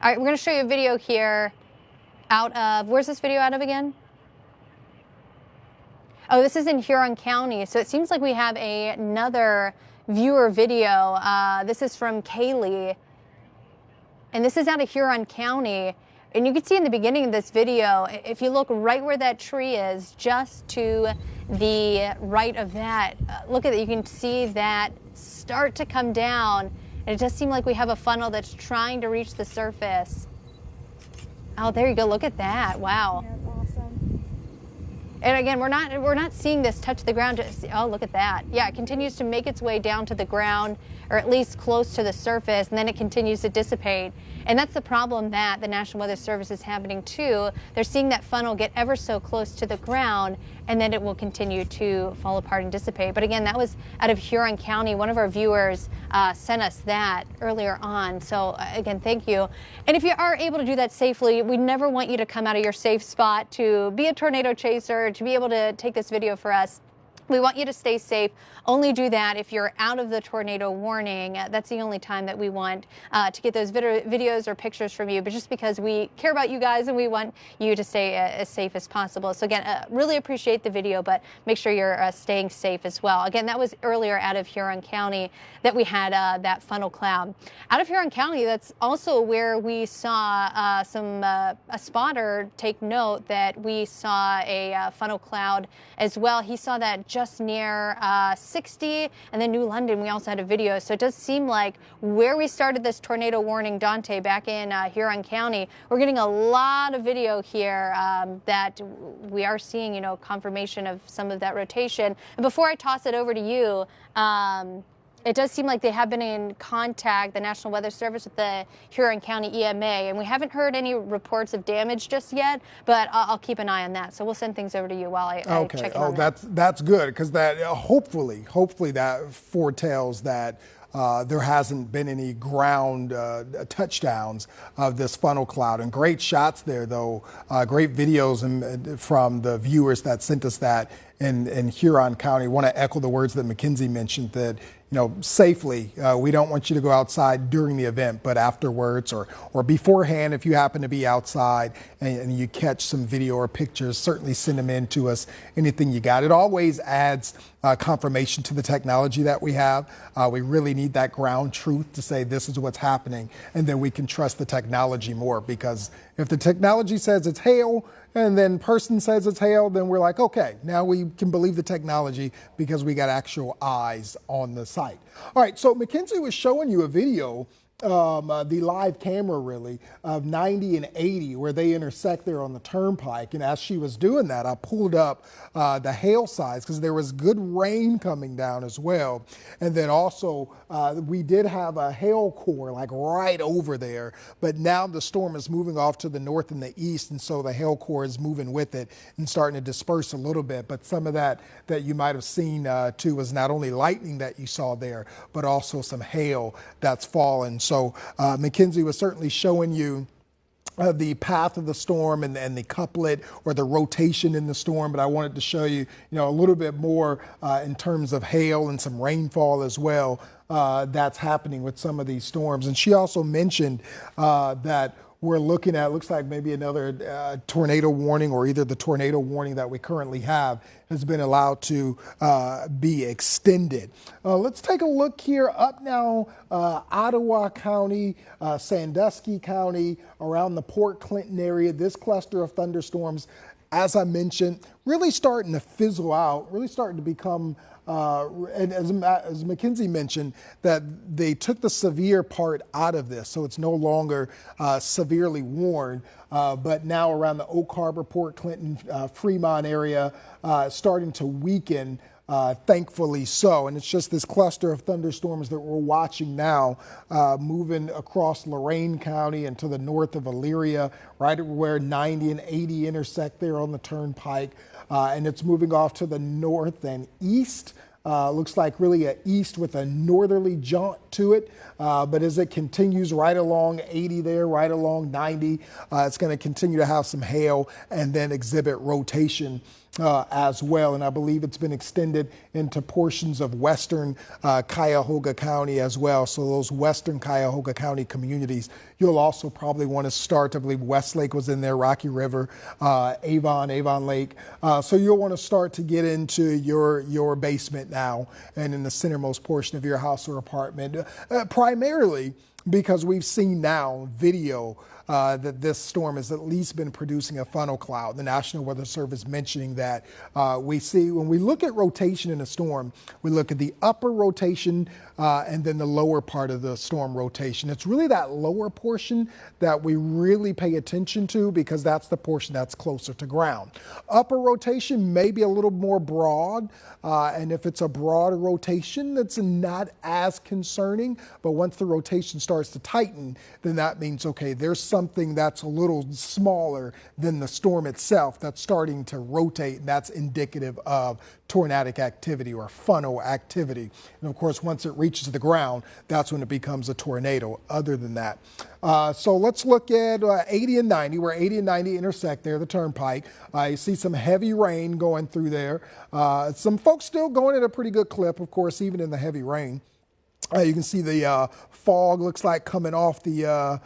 All right, we're going to show you a video here out of, where's this video out of again? Oh, this is in Huron County. So it seems like we have another viewer video. This is from Kaylee, and this is out of Huron County. And you can see in the beginning of this video, if you look right where that tree is, just to the right of that, look at it, you can see that start to come down, and it does seem like we have a funnel that's trying to reach the surface. Oh, there you go, look at that, wow. Yeah, awesome. And again, we're not seeing this touch the ground. Oh, look at that. Yeah, it continues to make its way down to the ground, or at least close to the surface, and then it continues to dissipate. And that's the problem that the National Weather Service is happening too. They're seeing that funnel get ever so close to the ground, and then it will continue to fall apart and dissipate. But again, that was out of Huron County. One of our viewers sent us that earlier on. So again, thank you. And if you are able to do that safely, we never want you to come out of your safe spot to be a tornado chaser, to be able to take this video for us. We want you to stay safe. Only do that if you're out of the tornado warning. That's the only time that we want to get those videos or pictures from you, but just because we care about you guys and we want you to stay as safe as possible. So again, really appreciate the video, but make sure you're staying safe as well. Again, that was earlier out of Huron County that we had that funnel cloud. Out of Huron County, that's also where we saw a spotter take note that we saw a funnel cloud as well. He saw that just near 60, and then New London, we also had a video. So it does seem like where we started this tornado warning, Dante, back in Huron County, we're getting a lot of video here that we are seeing, you know, confirmation of some of that rotation. And before I toss it over to you, it does seem like they have been in contact, the National Weather Service, with the Huron County EMA, and we haven't heard any reports of damage just yet, but I'll keep an eye on that. So we'll send things over to you while I check in on that. That's good, because that hopefully that foretells that there hasn't been any ground touchdowns of this funnel cloud. And great shots there, though. Great videos from the viewers that sent us that in Huron County. I want to echo the words that Mackenzie mentioned, that, you know, safely, we don't want you to go outside during the event, but afterwards or beforehand, if you happen to be outside and you catch some video or pictures, certainly send them in to us, anything you got. It always adds confirmation to the technology that we have. We really need that ground truth to say this is what's happening, and then we can trust the technology more, because if the technology says it's hail and then person says it's hail, then we're like, okay, now we can believe the technology because we got actual eyes on the site. All right, so Mackenzie was showing you a video the live camera really of 90 and 80 where they intersect there on the turnpike. And as she was doing that, I pulled up the hail size because there was good rain coming down as well. And then also we did have a hail core like right over there, but now the storm is moving off to the north and the east. And so the hail core is moving with it and starting to disperse a little bit. But some of that you might have seen too was not only lightning that you saw there, but also some hail that's fallen. So Mackenzie was certainly showing you the path of the storm and the couplet or the rotation in the storm, but I wanted to show you, a little bit more in terms of hail and some rainfall as well that's happening with some of these storms. And she also mentioned that we're looking at, looks like maybe another tornado warning, or either the tornado warning that we currently have has been allowed to be extended. Let's take a look here up now, Ottawa County, Sandusky County, around the Port Clinton area. This cluster of thunderstorms, as I mentioned, really starting to fizzle out, really starting to become and as Mackenzie mentioned, that they took the severe part out of this, so it's no longer severely warned. But now around the Oak Harbor, Port Clinton, Fremont area, starting to weaken, thankfully so. And it's just this cluster of thunderstorms that we're watching now moving across Lorain County and to the north of Elyria, right where 90 and 80 intersect there on the turnpike. And it's moving off to the north and east. Looks like really an east with a northerly jaunt to it. But as it continues right along 80 there, right along 90, it's going to continue to have some hail and then exhibit rotation as well. And I believe it's been extended into portions of western Cuyahoga County as well. So those western Cuyahoga County communities, you'll also probably want to start. I believe Westlake was in there, Rocky River, Avon Lake. So you'll want to start to get into your basement now and in the centermost portion of your house or apartment, primarily because we've seen now video that this storm has at least been producing a funnel cloud. The National Weather Service mentioning that we see when we look at rotation in a storm, we look at the upper rotation and then the lower part of the storm rotation. It's really that lower portion that we really pay attention to because that's the portion that's closer to ground. Upper rotation may be a little more broad, and if it's a broader rotation, that's not as concerning. But once the rotation starts to tighten, then that means, okay, there's something that's a little smaller than the storm itself that's starting to rotate, and that's indicative of tornadic activity or funnel activity. And of course, once it reaches the ground, that's when it becomes a tornado. Other than that, so let's look at 80 and 90, where 80 and 90 intersect there, the turnpike. You see some heavy rain going through there. Some folks still going at a pretty good clip, of course, even in the heavy rain. You can see the fog looks like coming off the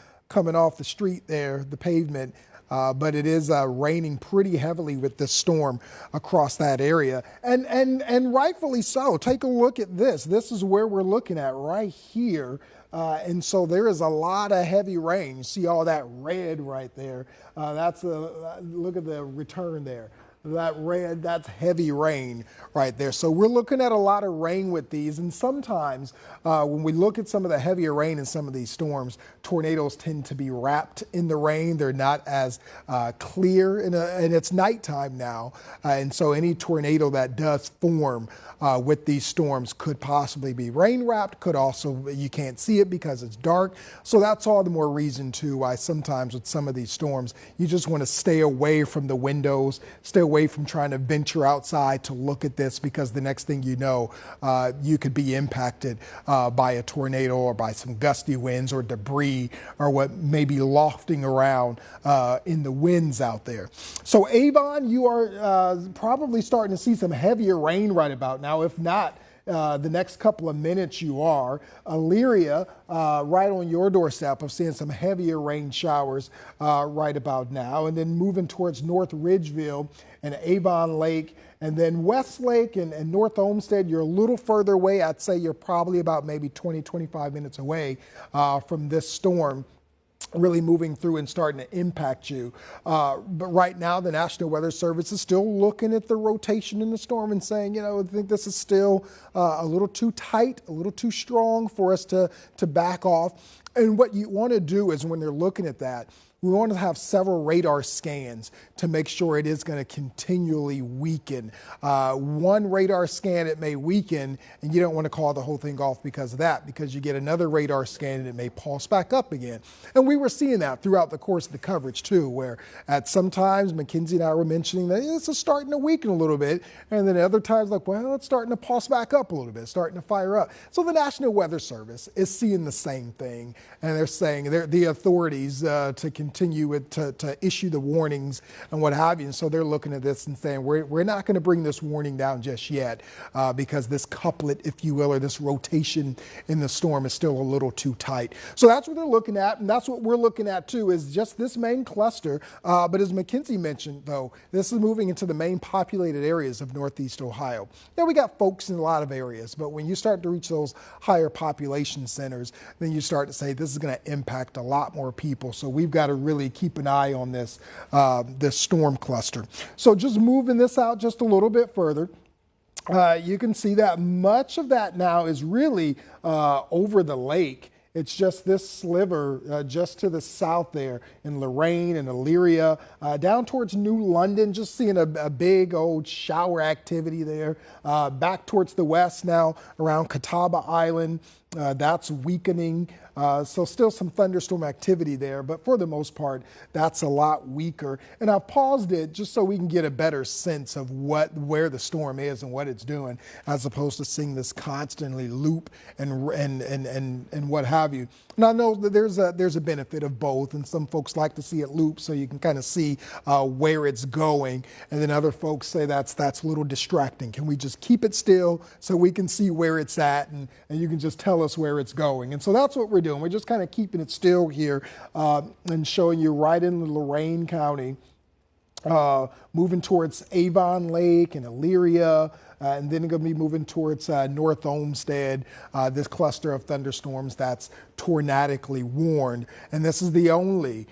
street there, the pavement. But it is raining pretty heavily with this storm across that area. And rightfully so. Take a look at this. This is where we're looking at right here. And so there is a lot of heavy rain. You see all that red right there. Look at the return there. That red, that's heavy rain right there. So we're looking at a lot of rain with these. And sometimes when we look at some of the heavier rain in some of these storms, tornadoes tend to be wrapped in the rain. They're not as clear, and it's nighttime now. And so any tornado that does form with these storms could possibly be rain wrapped, could also, you can't see it because it's dark. So that's all the more reason too why sometimes with some of these storms, you just want to stay away from the windows, stay away from trying to venture outside to look at this, because the next thing you know, you could be impacted by a tornado or by some gusty winds or debris or what may be lofting around in the winds out there. So Avon, you are probably starting to see some heavier rain right about now. If not, the next couple of minutes you are. Elyria, right on your doorstep of seeing some heavier rain showers right about now. And then moving towards North Ridgeville and Avon Lake, and then Westlake and North Olmsted, you're a little further away. I'd say you're probably about maybe 20, 25 minutes away from this storm. really moving through and starting to impact you. But right now, the National Weather Service is still looking at the rotation in the storm and saying, I think this is still a little too tight, a little too strong for us to back off. And what you want to do is when they're looking at that, we want to have several radar scans to make sure it is going to continually weaken. One radar scan, it may weaken, and you don't want to call the whole thing off because of that, because you get another radar scan and it may pulse back up again. And we were seeing that throughout the course of the coverage too, where at some times Mackenzie and I were mentioning that it's starting to weaken a little bit, and then other times like, well, it's starting to pulse back up a little bit, starting to fire up. So the National Weather Service is seeing the same thing, and they're saying the authorities to continue to issue the warnings and what have you. And so they're looking at this and saying, we're not going to bring this warning down just yet because this couplet, if you will, or this rotation in the storm is still a little too tight. So that's what they're looking at. And that's what we're looking at too, is just this main cluster. But as Mackenzie mentioned, though, this is moving into the main populated areas of Northeast Ohio. Now, we got folks in a lot of areas, but when you start to reach those higher population centers, then you start to say this is going to impact a lot more people. So we've got to really keep an eye on this storm cluster. So just moving this out just a little bit further, you can see that much of that now is really over the lake. It's just this sliver just to the south there in Lorain and Erie, down towards New London, just seeing a big old shower activity there. Back towards the west now around Catawba Island. That's weakening. So still some thunderstorm activity there, but for the most part, that's a lot weaker. And I've paused it just so we can get a better sense of where the storm is and what it's doing, as opposed to seeing this constantly loop and what have you. And I know that there's a benefit of both, and some folks like to see it loop so you can kind of see where it's going. And then other folks say that's a little distracting. Can we just keep it still so we can see where it's at and you can just tell us where it's going? And so that's what we're doing. We're just kind of keeping it still here and showing you right in Lorain County, moving towards Avon Lake and Elyria, and then going to be moving towards North Olmsted, this cluster of thunderstorms that's tornadically warned. And this is the only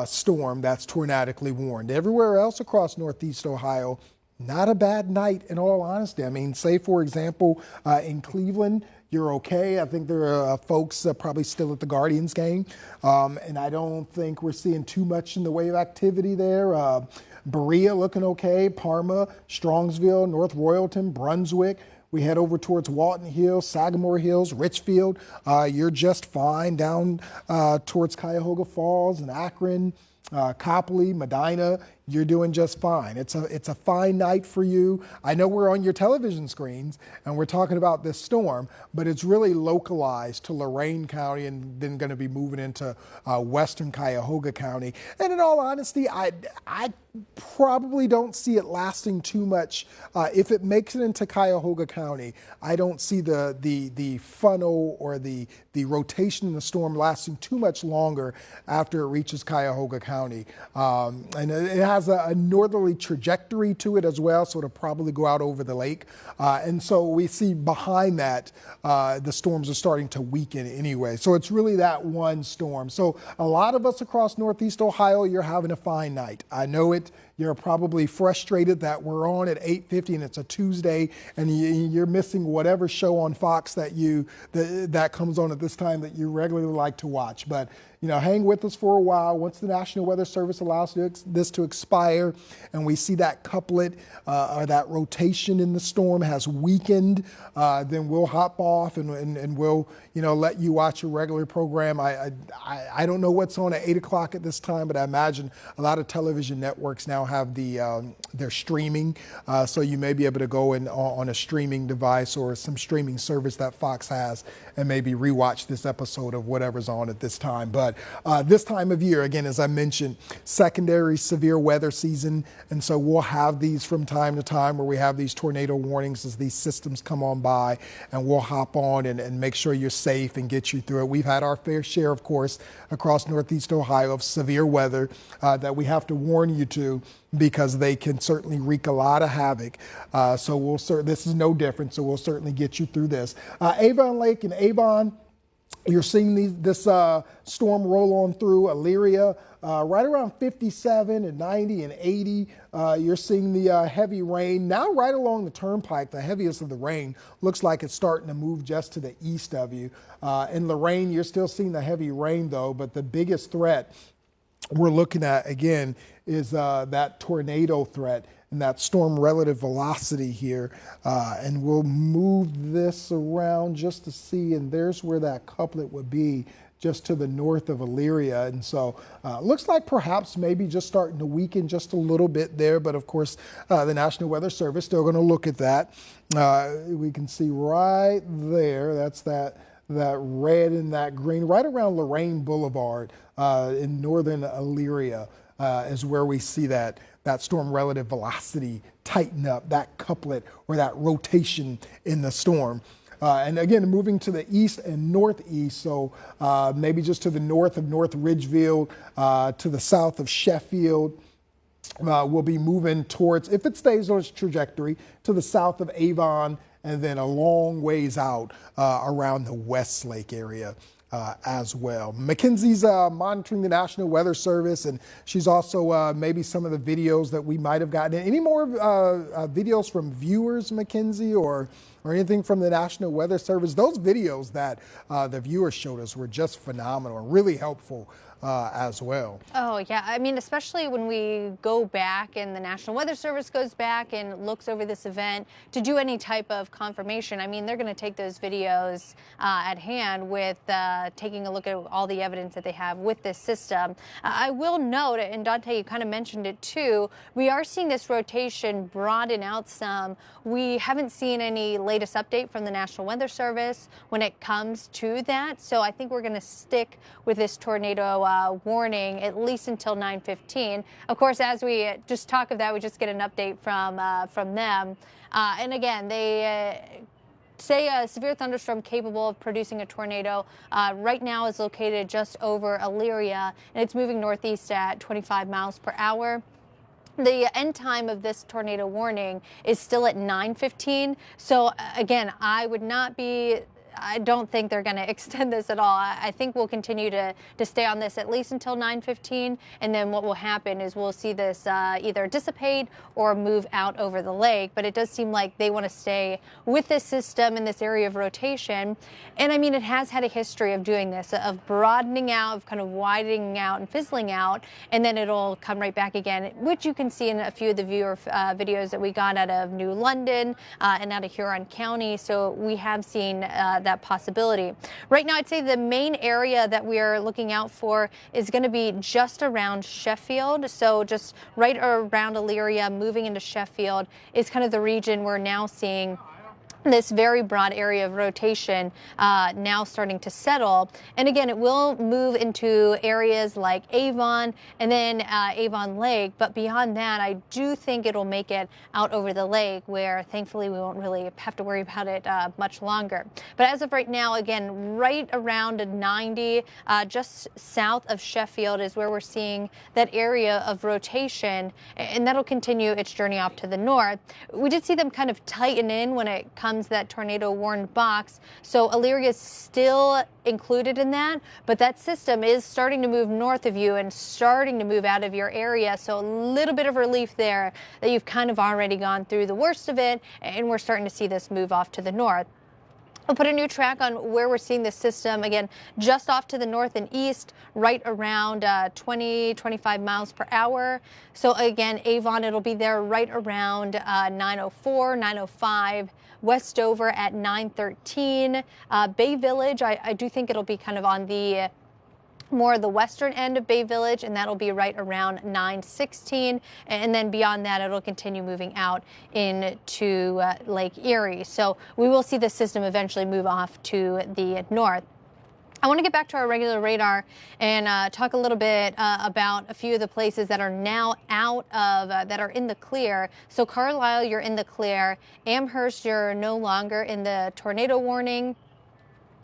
storm that's tornadically warned. Everywhere else across Northeast Ohio, not a bad night in all honesty. I mean, say, for example, in Cleveland, you're okay. I think there are folks probably still at the Guardians game, and I don't think we're seeing too much in the way of activity there. Berea looking okay, Parma, Strongsville, North Royalton, Brunswick. We head over towards Walton Hills, Sagamore Hills, Richfield. You're just fine down towards Cuyahoga Falls and Akron. Copley, Medina, you're doing just fine. It's a fine night for you. I know we're on your television screens and we're talking about this storm, but it's really localized to Lorain County and then going to be moving into western Cuyahoga County. And in all honesty, I probably don't see it lasting too much. If it makes it into Cuyahoga County, I don't see the funnel or the rotation in the storm lasting too much longer after it reaches Cuyahoga County. And it has a northerly trajectory to it as well, so it'll probably go out over the lake. And so we see behind that, the storms are starting to weaken anyway. So it's really that one storm. So a lot of us across Northeast Ohio, you're having a fine night. I know it. You're probably frustrated that we're on at 8:50 and it's a Tuesday and you're missing whatever show on Fox that comes on at this time that you regularly like to watch. But hang with us for a while. Once the National Weather Service allows this to expire and we see that couplet or that rotation in the storm has weakened, then we'll hop off and we'll let you watch a regular program. I don't know what's on at 8 o'clock at this time, but I imagine a lot of television networks now have their streaming, so you may be able to go on a streaming device or some streaming service that Fox has and maybe rewatch this episode of whatever's on at this time. But this time of year, again, as I mentioned, secondary severe weather season, and so we'll have these from time to time where we have these tornado warnings as these systems come on by, and we'll hop on and make sure you're safe and get you through it. We've had our fair share, of course, across Northeast Ohio of severe weather that we have to warn you to, because they can certainly wreak a lot of havoc. So this is no different, so we'll certainly get you through this. Avon Lake and Avon, You're seeing this storm roll on through Elyria, right around 57 and 90 and 80. You're seeing the heavy rain now right along the turnpike. The heaviest of the rain looks like it's starting to move just to the east of you. In Lorain, you're still seeing the heavy rain though, but the biggest threat we're looking at again is that tornado threat and that storm relative velocity here. And we'll move this around just to see, and there's where that couplet would be, just to the north of Elyria. And so looks like perhaps maybe just starting to weaken just a little bit there. But of course, the National Weather Service still going to look at that. We can see right there, that's that red and that green, right around Lorain Boulevard in northern Elyria is where we see that storm relative velocity tighten up, that couplet or that rotation in the storm. And again, moving to the east and northeast, so maybe just to the north of North Ridgeville, to the south of Sheffield. We'll be moving towards, if it stays on its trajectory, to the south of Avon, and then a long ways out around the Westlake area as well. Mackenzie's monitoring the National Weather Service, and she's also maybe some of the videos that we might have gotten. Any more videos from viewers, Mackenzie, or anything from the National Weather Service? Those videos that the viewers showed us were just phenomenal and really helpful as well. Oh, yeah. I mean, especially when we go back and the National Weather Service goes back and looks over this event to do any type of confirmation. I mean, they're going to take those videos at hand with taking a look at all the evidence that they have with this system. I will note, and Dante, you kind of mentioned it too, we are seeing this rotation broaden out some. We haven't seen any latest update from the National Weather Service when it comes to that. So I think we're going to stick with this tornado warning at least until 9:15. Of course, as we just talk of that, we just get an update from them. And again, they say a severe thunderstorm capable of producing a tornado right now is located just over Elyria, and it's moving northeast at 25 miles per hour. The end time of this tornado warning is still at 9:15. So again, I don't think they're going to extend this at all. I think we'll continue to stay on this at least until 9:15, and then what will happen is we'll see this either dissipate or move out over the lake. But it does seem like they want to stay with this system in this area of rotation. And I mean, it has had a history of doing this, of broadening out, of kind of widening out and fizzling out, and then it'll come right back again, which you can see in a few of the viewer videos that we got out of New London and out of Huron County. So we have seen that possibility. Right now, I'd say the main area that we are looking out for is going to be just around Sheffield. So just right around Elyria, moving into Sheffield is kind of the region we're now seeing this very broad area of rotation now starting to settle. And again, it will move into areas like Avon and then Avon Lake. But beyond that, I do think it'll make it out over the lake, where thankfully we won't really have to worry about it much longer. But as of right now, again, right around 90, just south of Sheffield is where we're seeing that area of rotation, and that'll continue its journey off to the north. We did see them kind of tighten in when it comes to that tornado warned box. So Elyria is still included in that, but that system is starting to move north of you and starting to move out of your area. So a little bit of relief there that you've kind of already gone through the worst of it, and we're starting to see this move off to the north. I'll put a new track on where we're seeing this system. Again, just off to the north and east, right around 25 miles per hour. So again, Avon, it'll be there right around 9:04, 9:05. Westover at 9:13. Bay Village, I do think it'll be kind of on the more the western end of Bay Village, and that'll be right around 9:16, and then beyond that it'll continue moving out into Lake Erie. So we will see this system eventually move off to the north. I want to get back to our regular radar and talk a little bit about a few of the places that are now out of, that are in the clear. So Carlisle, you're in the clear. Amherst, you're no longer in the tornado warning.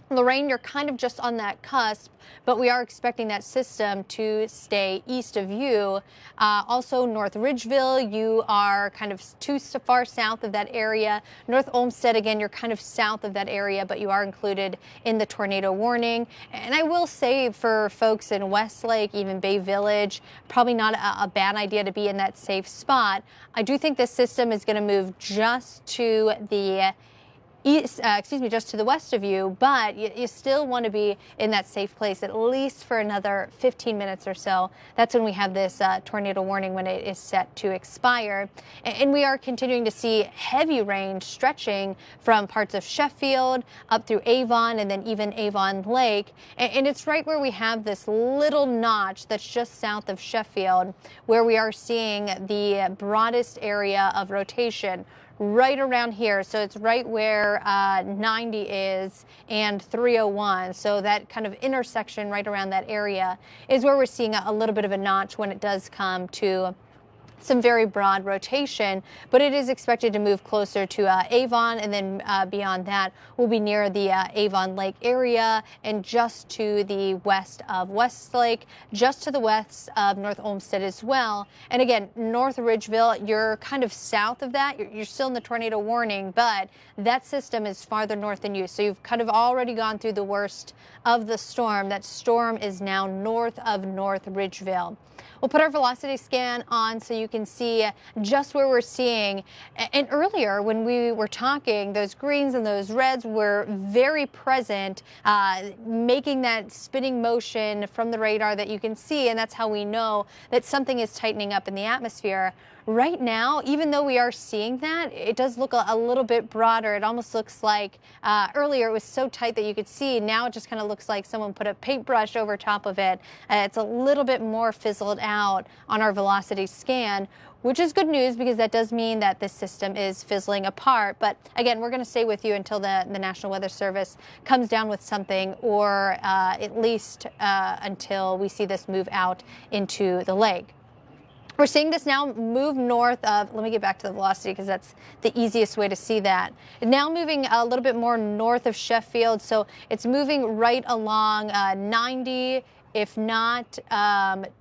Lorain, you're kind of just on that cusp, but we are expecting that system to stay east of you. Also, North Ridgeville, you are kind of too far south of that area. North Olmsted, again, you're kind of south of that area, but you are included in the tornado warning. And I will say for folks in Westlake, even Bay Village, probably not a bad idea to be in that safe spot. I do think this system is going to move just to the just to the west of you, but you still want to be in that safe place at least for another 15 minutes or so. That's when we have this tornado warning when it is set to expire. And we are continuing to see heavy rain stretching from parts of Sheffield up through Avon and then even Avon Lake. And it's right where we have this little notch that's just south of Sheffield where we are seeing the broadest area of rotation. Right around here, so it's right where 90 is and 301, so that kind of intersection right around that area is where we're seeing a little bit of a notch when it does come to some very broad rotation, but it is expected to move closer to Avon, and then beyond that will be near the Avon Lake area and just to the west of Westlake, just to the west of North Olmsted as well. And again, North Ridgeville, you're kind of south of that. You're still in the tornado warning, but that system is farther north than you. So you've kind of already gone through the worst of the storm. That storm is now north of North Ridgeville. We'll put our velocity scan on so you can see just where we're seeing. And earlier when we were talking, those greens and those reds were very present, making that spinning motion from the radar that you can see. And that's how we know that something is tightening up in the atmosphere. Right now, even though we are seeing that, it does look a little bit broader. It almost looks like earlier it was so tight that you could see. Now it just kind of looks like someone put a paintbrush over top of it. It's a little bit more fizzled out on our velocity scan, which is good news because that does mean that this system is fizzling apart. But again, we're going to stay with you until the National Weather Service comes down with something, or at least until we see this move out into the lake. We're seeing this now move north of, let me get back to the velocity because that's the easiest way to see that. Now moving a little bit more north of Sheffield, so it's moving right along 90, if not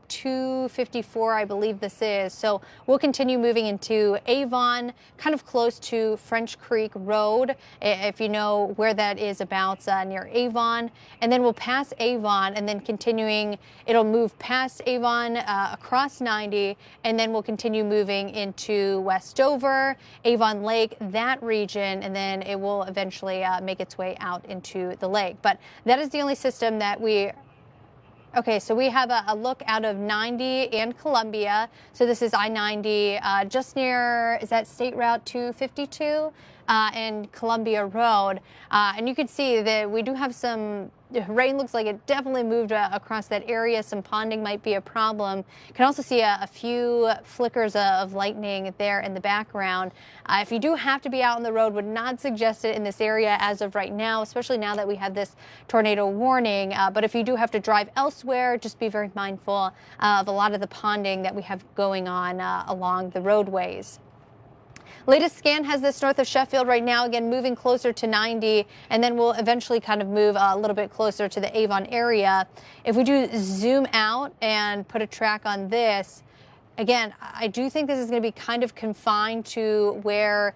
254, I believe this is. So we'll continue moving into Avon, kind of close to French Creek Road, if you know where that is, about near Avon. And then we'll pass Avon and then continuing, it'll move past Avon across 90, and then we'll continue moving into Westover, Avon Lake, that region, and then it will eventually make its way out into the lake. But that is the only system that we Okay, so we have a look out of 90 and Columbia. So this is I-90 just near, is that State Route 252 and Columbia Road. And you can see that we do have some rain. Looks like it definitely moved across that area. Some ponding might be a problem. You can also see a few flickers of lightning there in the background. If you do have to be out on the road, would not suggest it in this area as of right now, especially now that we have this tornado warning. But if you do have to drive elsewhere, just be very mindful of a lot of the ponding that we have going on along the roadways. Latest scan has this north of Sheffield right now, again moving closer to 90, and then we'll eventually kind of move a little bit closer to the Avon area. If we do zoom out and put a track on this, again, I do think this is going to be kind of confined to where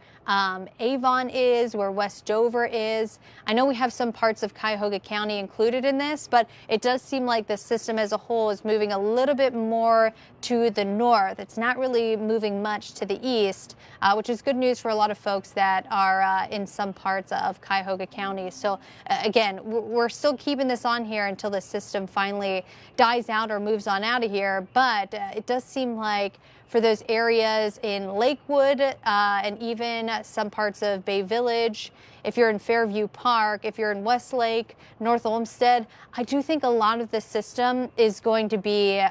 Avon is, where Westover is. I know we have some parts of Cuyahoga County included in this, but it does seem like the system as a whole is moving a little bit more to the north. It's not really moving much to the east, which is good news for a lot of folks that are in some parts of Cuyahoga County. So again, we're still keeping this on here until the system finally dies out or moves on out of here, but it does seem like for those areas in Lakewood and even some parts of Bay Village, if you're in Fairview Park, if you're in Westlake, North Olmsted, I do think a lot of the system is going to be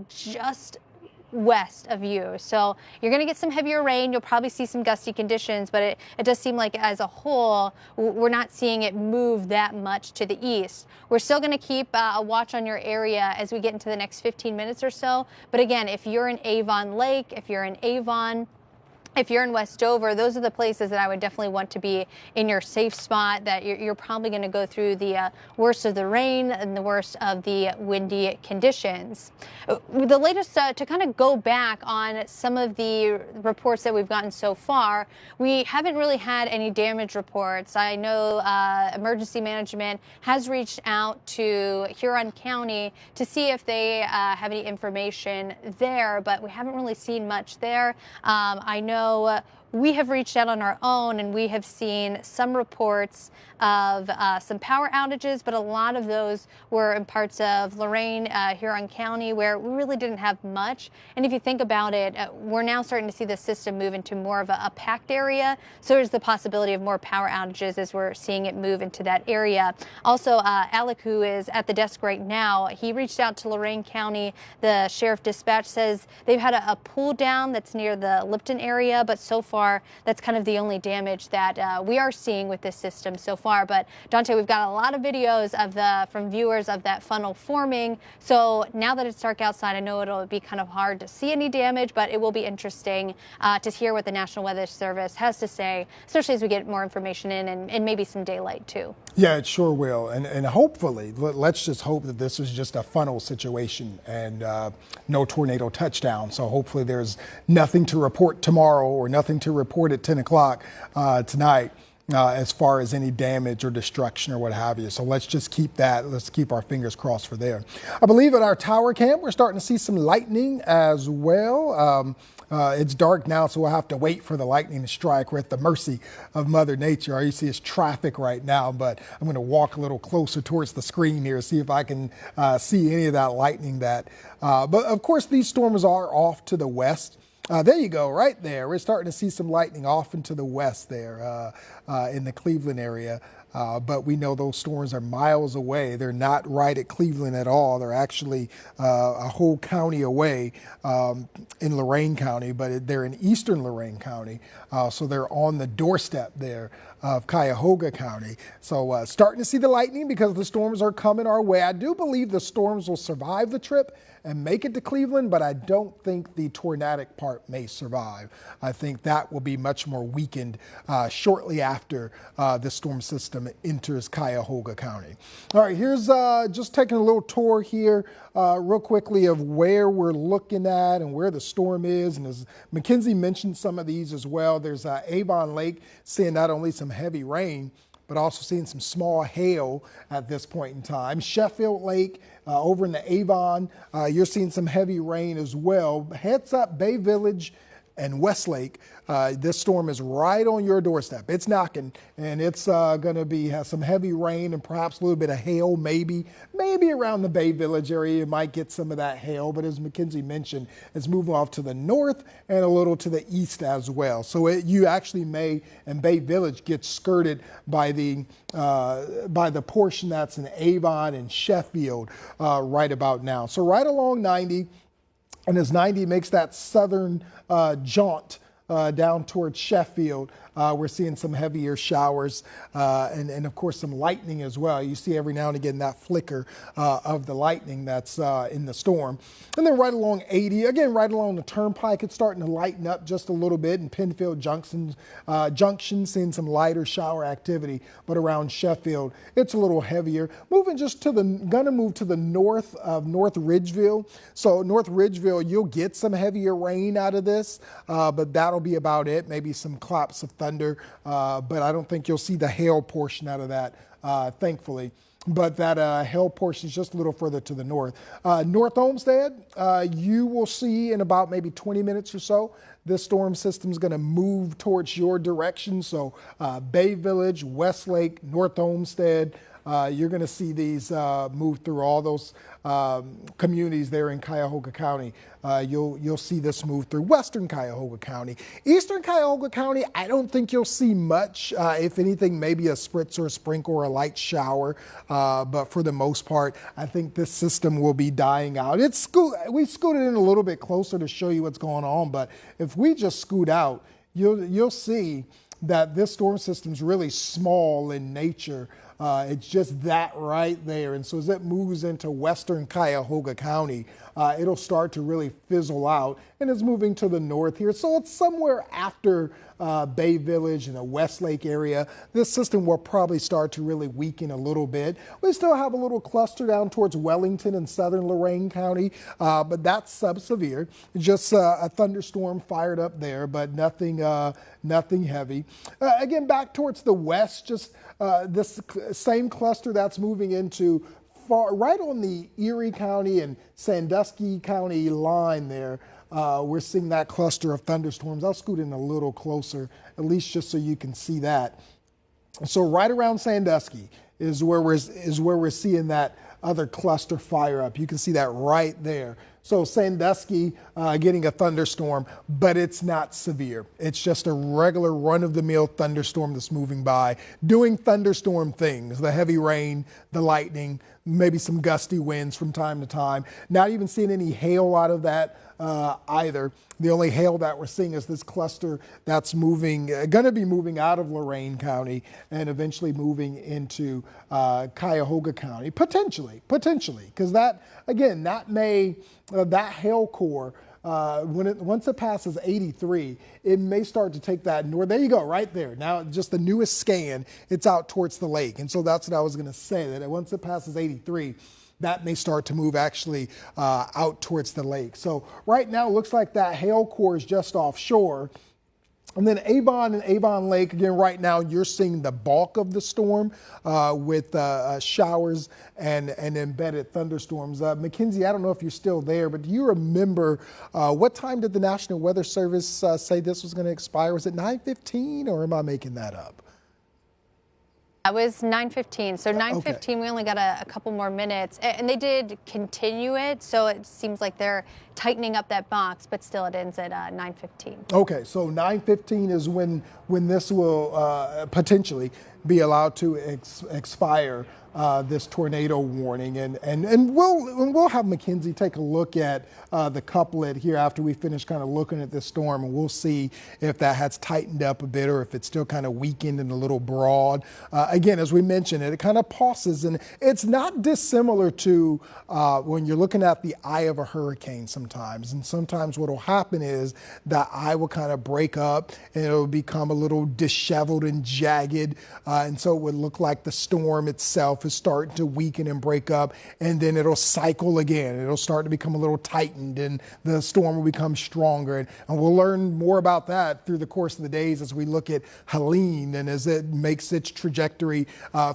just west of you. So you're going to get some heavier rain. You'll probably see some gusty conditions, but it does seem like as a whole, we're not seeing it move that much to the east. We're still going to keep a watch on your area as we get into the next 15 minutes or so. But again, if you're in Avon Lake, if you're in Avon, if you're in West Dover, those are the places that I would definitely want to be in your safe spot, that you're probably going to go through the worst of the rain and the worst of the windy conditions. The latest, to kind of go back on some of the reports that we've gotten so far, we haven't really had any damage reports. I know emergency management has reached out to Huron County to see if they have any information there, but we haven't really seen much there. I know we have reached out on our own, and we have seen some reports of some power outages, but a lot of those were in parts of Lorain, Huron County, where we really didn't have much. And if you think about it, we're now starting to see the system move into more of a packed area. So there's the possibility of more power outages as we're seeing it move into that area. Also, Alec, who is at the desk right now, he reached out to Lorain County. The sheriff dispatch says they've had a pull down that's near the Lipton area, but so far that's kind of the only damage that we are seeing with this system so far. But Dante, we've got a lot of videos of from viewers of that funnel forming. So now that it's dark outside, I know it'll be kind of hard to see any damage, but it will be interesting to hear what the National Weather Service has to say, especially as we get more information in and maybe some daylight too. Yeah, it sure will. And hopefully, let's just hope that this is just a funnel situation and no tornado touchdown. So hopefully there's nothing to report tomorrow or nothing to report at 10 o'clock tonight as far as any damage or destruction or what have you. So let's just keep that. Let's keep our fingers crossed for there. I believe at our tower camp, we're starting to see some lightning as well. It's dark now, so we'll have to wait for the lightning to strike. We're at the mercy of Mother Nature. All you see is traffic right now, but I'm going to walk a little closer towards the screen here, see if I can see any of that lightning. But of course, these storms are off to the west. There you go, right there. We're starting to see some lightning off into the west there in the Cleveland area. But we know those storms are miles away. They're not right at Cleveland at all. They're actually a whole county away in Lorain County, but they're in eastern Lorain County. So they're on the doorstep there of Cuyahoga County. So starting to see the lightning because the storms are coming our way. I do believe the storms will survive the trip and make it to Cleveland, but I don't think the tornadic part may survive. I think that will be much more weakened shortly after the storm system enters Cuyahoga County. All right, here's just taking a little tour here real quickly of where we're looking at and where the storm is. And as Mackenzie mentioned some of these as well, there's Avon Lake seeing not only some heavy rain, but also seeing some small hail at this point in time. Sheffield Lake over in the Avon, you're seeing some heavy rain as well. Heads up, Bay Village and Westlake, this storm is right on your doorstep. It's knocking, and it's going to have some heavy rain and perhaps a little bit of hail, maybe around the Bay Village area. You might get some of that hail, but as Mackenzie mentioned, it's moving off to the north and a little to the east as well. So you actually may, in Bay Village, get skirted by the portion that's in Avon and Sheffield right about now. So right along 90. And as 90 makes that southern jaunt down towards Sheffield, we're seeing some heavier showers and of course some lightning as well. You see every now and again that flicker of the lightning that's in the storm. And then right along 80, again right along the turnpike, it's starting to lighten up just a little bit. In Penfield Junction, seeing some lighter shower activity, but around Sheffield, it's a little heavier. Moving just gonna move to the north of North Ridgeville. So North Ridgeville, you'll get some heavier rain out of this, but that'll be about it. Maybe some claps of thunder, but I don't think you'll see the hail portion out of that, thankfully. But that hail portion is just a little further to the north. North Olmsted, you will see in about maybe 20 minutes or so, this storm system is going to move towards your direction. So Bay Village, Westlake, North Olmsted, you're going to see these move through all those communities there in Cuyahoga County. You'll see this move through western Cuyahoga County. Eastern Cuyahoga County, I don't think you'll see much. If anything, maybe a spritz or a sprinkle or a light shower. But for the most part, I think this system will be dying out. We scooted in a little bit closer to show you what's going on. But if we just scoot out, you'll see that this storm system is really small in nature. It's just that right there. And so as it moves into western Cuyahoga County, it'll start to really fizzle out, and it's moving to the north here. So it's somewhere after Bay Village and the Westlake area. This system will probably start to really weaken a little bit. We still have a little cluster down towards Wellington and southern Lorain County, but that's sub-severe. Just a thunderstorm fired up there, but nothing heavy. Again, back towards the west, just this same cluster that's moving into right on the Erie County and Sandusky County line there. We're seeing that cluster of thunderstorms. I'll scoot in a little closer, at least just so you can see that. So right around Sandusky is where we're seeing that other cluster fire up. You can see that right there. So Sandusky getting a thunderstorm, but it's not severe. It's just a regular run-of-the-mill thunderstorm that's moving by, doing thunderstorm things, the heavy rain, the lightning, maybe some gusty winds from time to time. Not even seeing any hail out of that either. The only hail that we're seeing is this cluster that's moving, going to be moving out of Lorain County and eventually moving into Cuyahoga County, potentially, because that, again, that hail core, once it passes 83, it may start to take that north. There you go, right there. Now, just the newest scan, it's out towards the lake. And so that's what I was going to say, that once it passes 83, that may start to move actually out towards the lake. So right now, it looks like that hail core is just offshore. And then Avon and Avon Lake, again, right now, you're seeing the bulk of the storm with showers and embedded thunderstorms. Mackenzie, I don't know if you're still there, but do you remember what time did the National Weather Service say this was going to expire? Was it 9:15 or am I making that up? That was 9:15. So 9:15, we only got a couple more minutes, and they did continue it. So it seems like they're tightening up that box, but still it ends at 9:15. Okay, so 9:15 is when this will potentially be allowed to expire. This tornado warning, and we'll have Mackenzie take a look at the couplet here after we finish kind of looking at this storm, and we'll see if that has tightened up a bit or if it's still kind of weakened and a little broad. Again, as we mentioned, it kind of pauses, and it's not dissimilar to when you're looking at the eye of a hurricane sometimes. And sometimes what will happen is that eye will kind of break up and it'll become a little disheveled and jagged, and so it would look like the storm itself is starting to weaken and break up, and then it'll cycle again. It'll start to become a little tightened, and the storm will become stronger. And we'll learn more about that through the course of the days as we look at Helene and as it makes its trajectory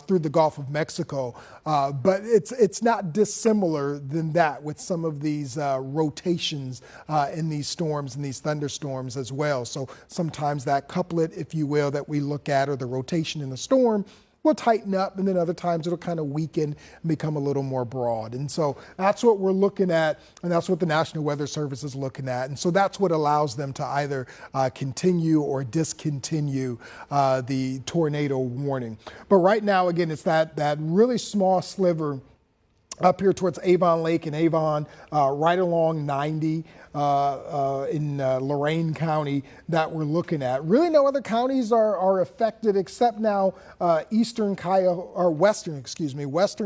through the Gulf of Mexico. But it's not dissimilar than that with some of these rotations in these storms and these thunderstorms as well. So sometimes that couplet, if you will, that we look at, or the rotation in the storm, will tighten up, and then other times it'll kind of weaken and become a little more broad. And so that's what we're looking at, and that's what the National Weather Service is looking at. And so that's what allows them to either continue or discontinue the tornado warning. But right now, again, it's that really small sliver up here towards Avon Lake and Avon, right along 90 in Lorain County that we're looking at. Really no other counties are affected except now western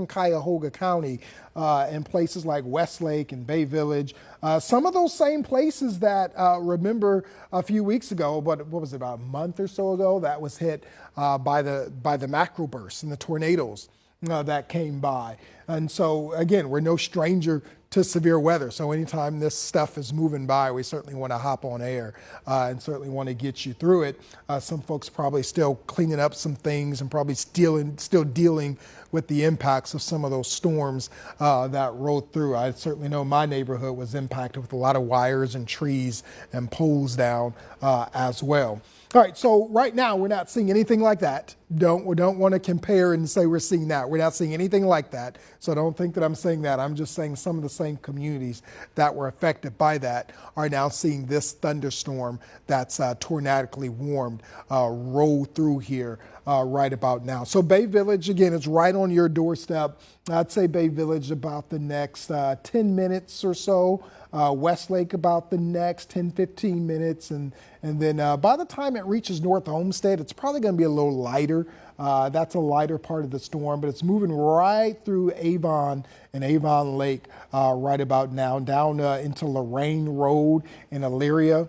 Cuyahoga County and places like Westlake and Bay Village. Some of those same places that, remember a few weeks ago, but what was it, about a month or so ago, that was hit by the macrobursts and the tornadoes that came by. And so, again, we're no stranger to severe weather. So anytime this stuff is moving by, we certainly want to hop on air and certainly want to get you through it. Some folks probably still cleaning up some things and probably still dealing with the impacts of some of those storms that rolled through. I certainly know my neighborhood was impacted with a lot of wires and trees and poles down as well. All right, so right now we're not seeing anything like that. We don't want to compare and say we're seeing that. We're not seeing anything like that. So don't think that I'm saying that. I'm just saying some of the same communities that were affected by that are now seeing this thunderstorm that's tornadically warmed roll through here right about now. So Bay Village, again, is right on your doorstep. I'd say Bay Village about the next 10 minutes or so. Westlake about the next 10, 15 minutes. And then by the time it reaches North Olmsted, it's probably going to be a little lighter That's a lighter part of the storm, but it's moving right through Avon and Avon Lake right about now, down into Lorain Road in Elyria.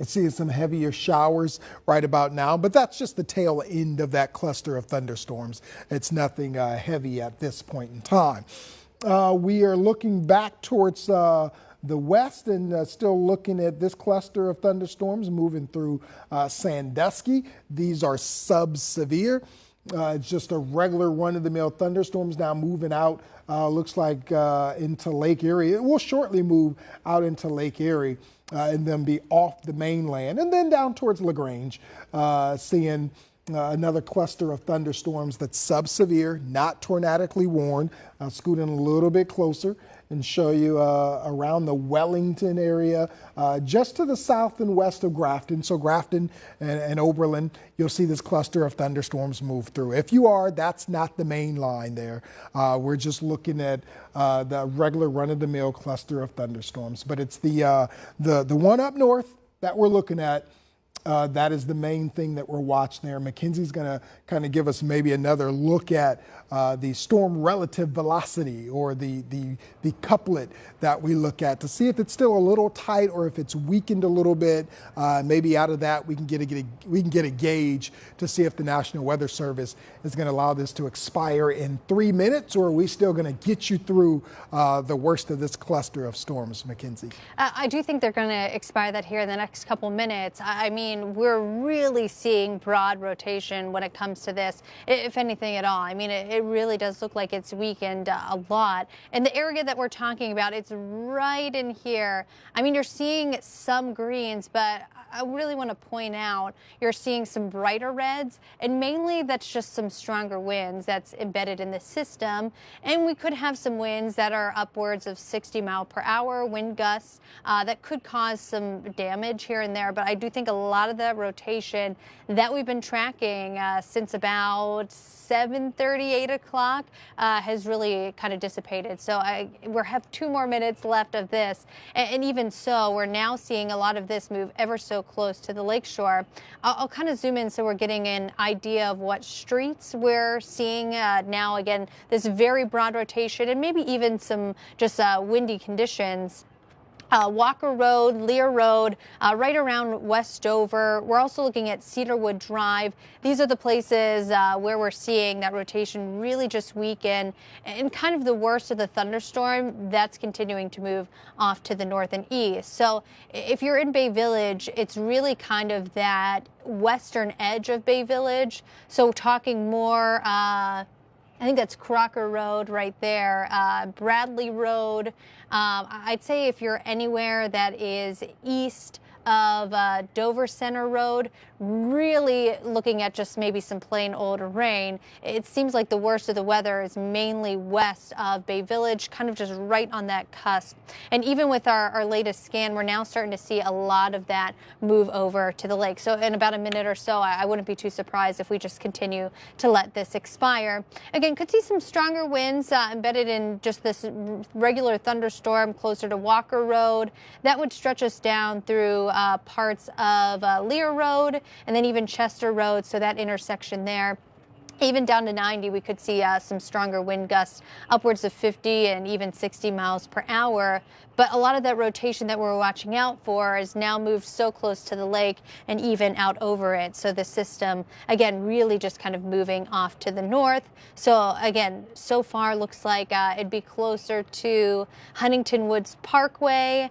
Seeing some heavier showers right about now, but that's just the tail end of that cluster of thunderstorms. It's nothing heavy at this point in time. We are looking back towards the west and still looking at this cluster of thunderstorms moving through Sandusky. These are sub-severe. It's just a regular run-of-the-mill thunderstorms now moving out, looks like into Lake Erie. It will shortly move out into Lake Erie and then be off the mainland and then down towards LaGrange, seeing another cluster of thunderstorms that's sub-severe, not tornadically warned. I'll scoot in a little bit closer and show you around the Wellington area, just to the south and west of Grafton. So Grafton and Oberlin, you'll see this cluster of thunderstorms move through. If you are, that's not the main line there. We're just looking at the regular run-of-the-mill cluster of thunderstorms. But it's the one up north that we're looking at. That is the main thing that we're watching there. Mackenzie's going to kind of give us maybe another look at the storm relative velocity, or the couplet that we look at to see if it's still a little tight or if it's weakened a little bit. Maybe out of that we can get a gauge to see if the National Weather Service is going to allow this to expire in 3 minutes, or are we still going to get you through the worst of this cluster of storms, Mackenzie? I do think they're going to expire that here in the next couple minutes. I mean, we're really seeing broad rotation when it comes to this, if anything at all. I mean, it really does look like it's weakened a lot. And the area that we're talking about, it's right in here. I mean, you're seeing some greens, but I really want to point out you're seeing some brighter reds, and mainly that's just some stronger winds that's embedded in the system. And we could have some winds that are upwards of 60-mile-per-hour wind gusts that could cause some damage here and there. But I do think a lot of that rotation that we've been tracking since about 7:30, 8 o'clock has really kind of dissipated. So we have 2 more minutes left of this. And even so, we're now seeing a lot of this move ever so close to the lakeshore. I'll kind of zoom in so we're getting an idea of what streets we're seeing now. Again, this very broad rotation and maybe even some just windy conditions. Walker Road, Lear Road, right around West Dover. We're also looking at Cedarwood Drive. These are the places where we're seeing that rotation really just weaken, and kind of the worst of the thunderstorm that's continuing to move off to the north and east. So if you're in Bay Village, it's really kind of that western edge of Bay Village. So talking more, I think that's Crocker Road right there, Bradley Road. I'd say if you're anywhere that is east of Dover Center Road, really looking at just maybe some plain old rain. It seems like the worst of the weather is mainly west of Bay Village, kind of just right on that cusp. And even with our latest scan, we're now starting to see a lot of that move over to the lake. So in about a minute or so, I wouldn't be too surprised if we just continue to let this expire. Again, could see some stronger winds embedded in just this regular thunderstorm closer to Walker Road. That would stretch us down through parts of Lear Road and then even Chester Road, so that intersection there. Even down to 90, we could see some stronger wind gusts, upwards of 50 and even 60 miles per hour. But a lot of that rotation that we're watching out for is now moved so close to the lake and even out over it. So the system, again, really just kind of moving off to the north. So again, so far looks like it'd be closer to Huntington Woods Parkway,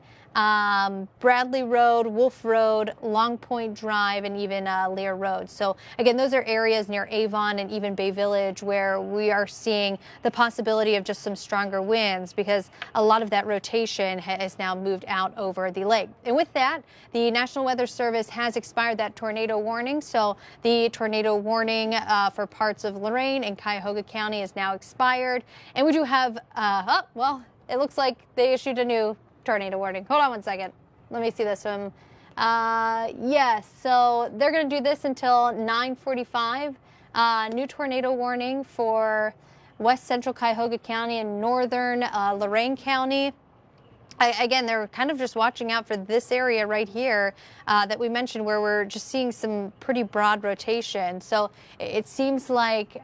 Bradley Road, Wolf Road, Long Point Drive, and even Lear Road. So again, those are areas near Avon and even Bay Village where we are seeing the possibility of just some stronger winds, because a lot of that rotation has now moved out over the lake. And with that, the National Weather Service has expired that tornado warning. So the tornado warning for parts of Lorain and Cuyahoga County is now expired. And we do have, well, it looks like they issued a new tornado warning. Hold on one second. Let me see this one. Yes, so they're going to do this until 9:45. New tornado warning for west central Cuyahoga County and northern Lorain County. Again, they're kind of just watching out for this area right here that we mentioned, where we're just seeing some pretty broad rotation. So it seems like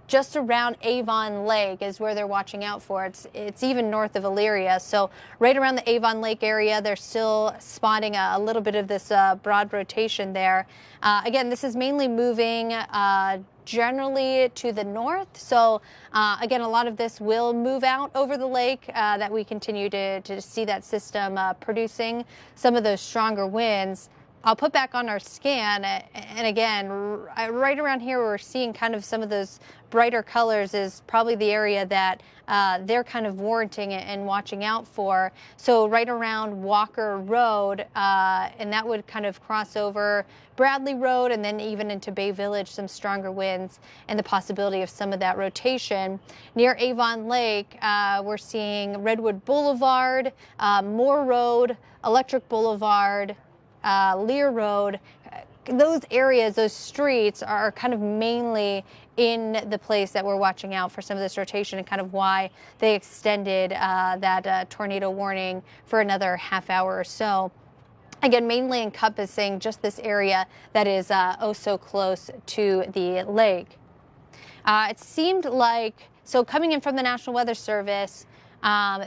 just around Avon Lake is where they're watching out for. It's even north of Elyria. So right around the Avon Lake area, they're still spotting a little bit of this broad rotation there. Again, this is mainly moving generally to the north. So again, a lot of this will move out over the lake that we continue to see that system producing some of those stronger winds. I'll put back on our scan, and again, right around here we're seeing kind of some of those brighter colors is probably the area that they're kind of warranting and watching out for. So right around Walker Road, and that would kind of cross over Bradley Road and then even into Bay Village, some stronger winds and the possibility of some of that rotation. Near Avon Lake, we're seeing Redwood Boulevard, Moore Road, Electric Boulevard, Lear Road. Those areas, those streets are kind of mainly in the place that we're watching out for some of this rotation, and kind of why they extended that tornado warning for another half hour or so. Again, mainly encompassing just this area that is oh so close to the lake. It seemed like, so coming in from the National Weather Service,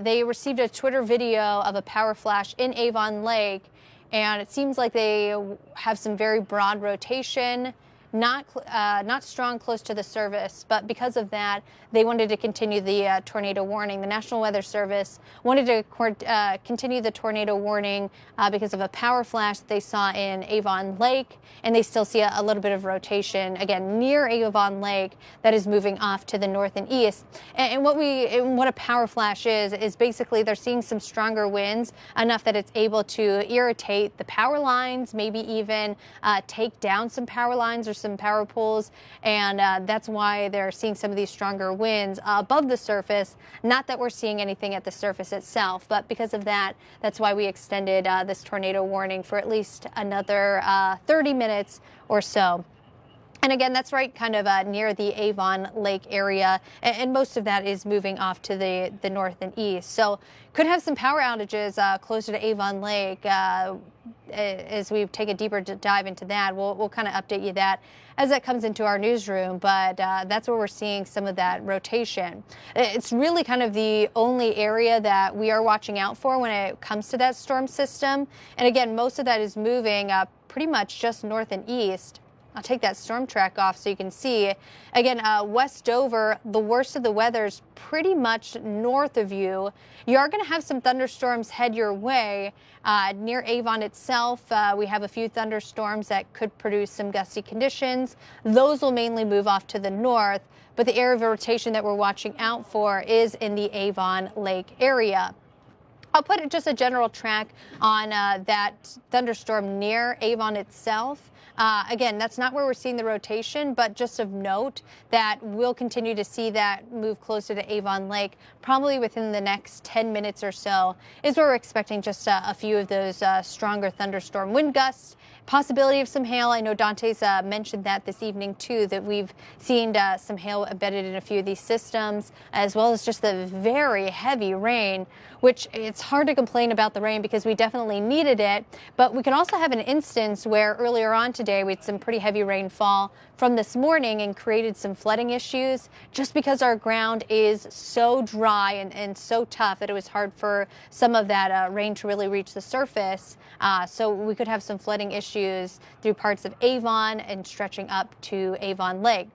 they received a Twitter video of a power flash in Avon Lake, and it seems like they have some very broad rotation, not strong close to the surface, but because of that, they wanted to continue the tornado warning. The National Weather Service wanted to continue the tornado warning because of a power flash that they saw in Avon Lake, and they still see a little bit of rotation, again, near Avon Lake that is moving off to the north and east. And what a power flash is basically they're seeing some stronger winds, enough that it's able to irritate the power lines, maybe even take down some power lines or some power poles, and that's why they're seeing some of these stronger winds above the surface. Not that we're seeing anything at the surface itself, but because of that, that's why we extended this tornado warning for at least another 30 minutes or so. And again, that's right kind of near the Avon Lake area, and most of that is moving off to the north and east. So could have some power outages closer to Avon Lake. As we take a deeper dive into that, we'll kind of update you that as that comes into our newsroom, but that's where we're seeing some of that rotation. It's really kind of the only area that we are watching out for when it comes to that storm system. And again, most of that is moving pretty much just north and east. I'll take that storm track off so you can see. Again, West Dover, the worst of the weather is pretty much north of you. You are going to have some thunderstorms head your way. Near Avon itself, we have a few thunderstorms that could produce some gusty conditions. Those will mainly move off to the north, but the area of rotation that we're watching out for is in the Avon Lake area. I'll put just a general track on that thunderstorm near Avon itself. Again, that's not where we're seeing the rotation, but just of note that we'll continue to see that move closer to Avon Lake, probably within the next 10 minutes or so, is where we're expecting just a few of those stronger thunderstorm wind gusts. Possibility of some hail. I know Dante's mentioned that this evening too, that we've seen some hail embedded in a few of these systems, as well as just the very heavy rain, which it's hard to complain about the rain because we definitely needed it. But we can also have an instance where earlier on today we had some pretty heavy rainfall from this morning and created some flooding issues just because our ground is so dry and so tough that it was hard for some of that rain to really reach the surface. So we could have some flooding issues through parts of Avon and stretching up to Avon Lake.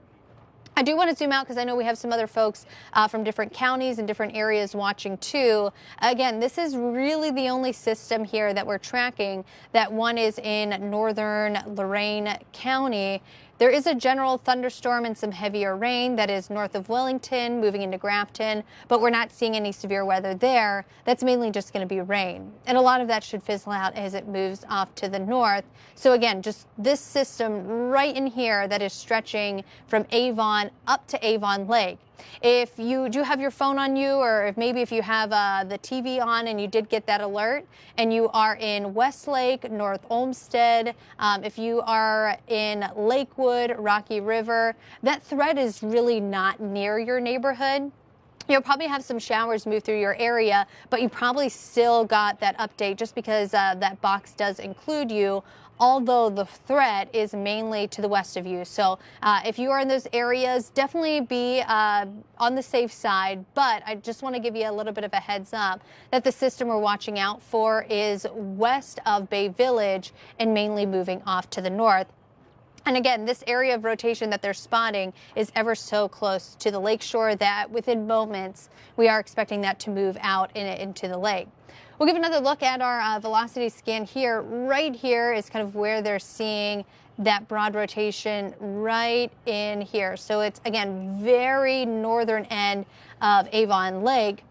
I do want to zoom out because I know we have some other folks from different counties and different areas watching too. Again, this is really the only system here that we're tracking. That one is in northern Lorain County. There is a general thunderstorm and some heavier rain that is north of Wellington, moving into Grafton, but we're not seeing any severe weather there. That's mainly just going to be rain. And a lot of that should fizzle out as it moves off to the north. So again, just this system right in here that is stretching from Avon up to Avon Lake. If you do have your phone on you, or if you have the TV on and you did get that alert and you are in Westlake, North Olmsted, if you are in Lakewood, Rocky River, that threat is really not near your neighborhood. You'll probably have some showers move through your area, but you probably still got that update just because that box does include you, although the threat is mainly to the west of you. So if you are in those areas, definitely be on the safe side. But I just want to give you a little bit of a heads up that the system we're watching out for is west of Bay Village and mainly moving off to the north. And again, this area of rotation that they're spotting is ever so close to the lakeshore that within moments we are expecting that to move out into the lake. We'll give another look at our velocity scan here. Right here is kind of where they're seeing that broad rotation right in here. So it's, again, very northern end of Avon Lake.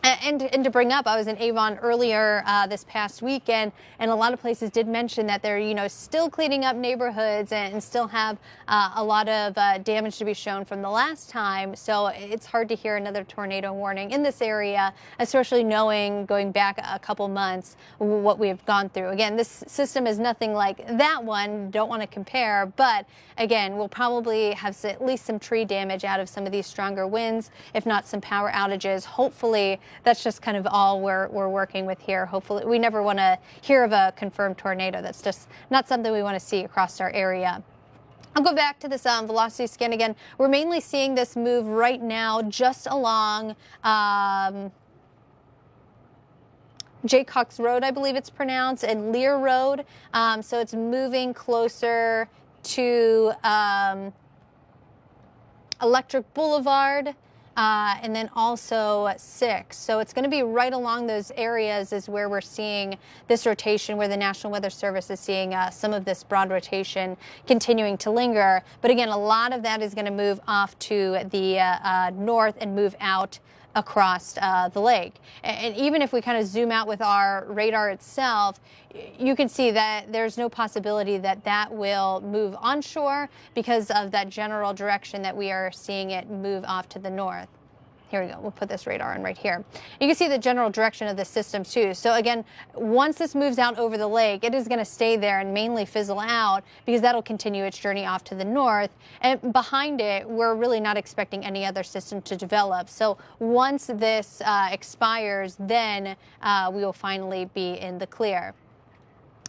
And to bring up, I was in Avon earlier this past weekend, and a lot of places did mention that they're, still cleaning up neighborhoods and still have a lot of damage to be shown from the last time. So it's hard to hear another tornado warning in this area, especially knowing going back a couple months what we've gone through. Again, this system is nothing like that one. Don't want to compare, but again, we'll probably have at least some tree damage out of some of these stronger winds, if not some power outages. Hopefully, that's just kind of all we're working with here. Hopefully, we never want to hear of a confirmed tornado. That's just not something we want to see across our area. I'll go back to this velocity scan again. We're mainly seeing this move right now just along Jaycox Road, I believe it's pronounced, and Lear Road. So it's moving closer to Electric Boulevard. And then also 6. So it's going to be right along those areas is where we're seeing this rotation, where the National Weather Service is seeing some of this broad rotation continuing to linger. But again, a lot of that is going to move off to the north and move out across the lake. And even if we kind of zoom out with our radar itself, you can see that there's no possibility that that will move onshore because of that general direction that we are seeing it move off to the north. Here we go. We'll put this radar on right here. You can see the general direction of the system too. So again, once this moves out over the lake, it is going to stay there and mainly fizzle out because that'll continue its journey off to the north. And behind it, we're really not expecting any other system to develop. So once this expires, then we will finally be in the clear.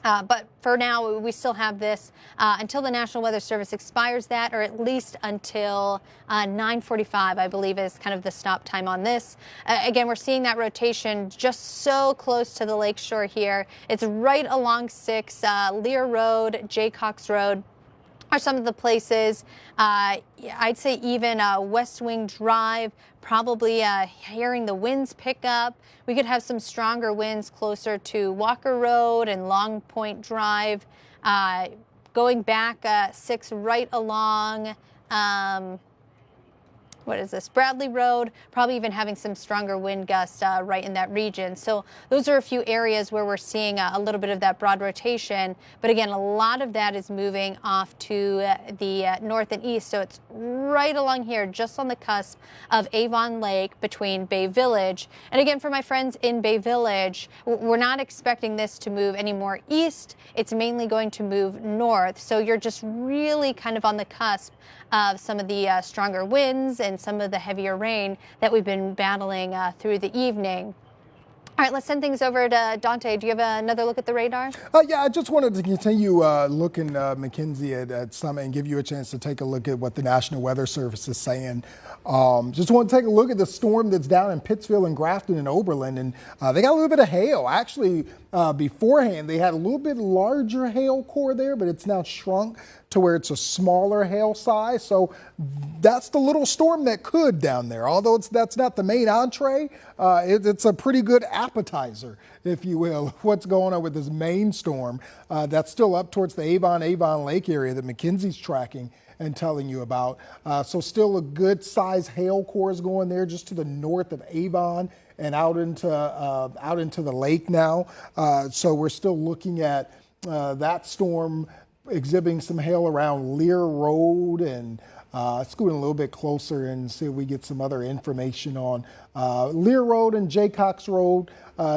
But for now, we still have this until the National Weather Service expires that, or at least until 9:45, I believe, is kind of the stop time on this. Again, we're seeing that rotation just so close to the lakeshore here. It's right along 6, Lear Road, Jaycox Road are some of the places. I'd say even West Wing Drive, probably hearing the winds pick up. We could have some stronger winds closer to Walker Road and Long Point Drive. Going back 6 right along what is this, Bradley Road, probably even having some stronger wind gusts right in that region. So those are a few areas where we're seeing a little bit of that broad rotation. But again, a lot of that is moving off to the north and east. So it's right along here, just on the cusp of Avon Lake between Bay Village. And again, for my friends in Bay Village, we're not expecting this to move any more east. It's mainly going to move north. So you're just really kind of on the cusp of some of the stronger winds and some of the heavier rain that we've been battling through the evening. All right, let's send things over to Dante. Do you have another look at the radar? Yeah, I just wanted to continue looking, Mackenzie, at some and give you a chance to take a look at what the National Weather Service is saying. Just want to take a look at the storm that's down in Pittsfield and Grafton and Oberlin, and they got a little bit of hail. Actually, beforehand, they had a little bit larger hail core there, but it's now shrunk to where it's a smaller hail size. So that's the little storm that could down there. Although that's not the main entree, it's a pretty good appetizer, if you will, of what's going on with this main storm that's still up towards the Avon Lake area that Mackenzie's tracking and telling you about. So still a good size hail core is going there just to the north of Avon and out into the lake now. So we're still looking at that storm exhibiting some hail around Lear Road and Let's go in a little bit closer and see if we get some other information on Lear Road and Jaycox Road.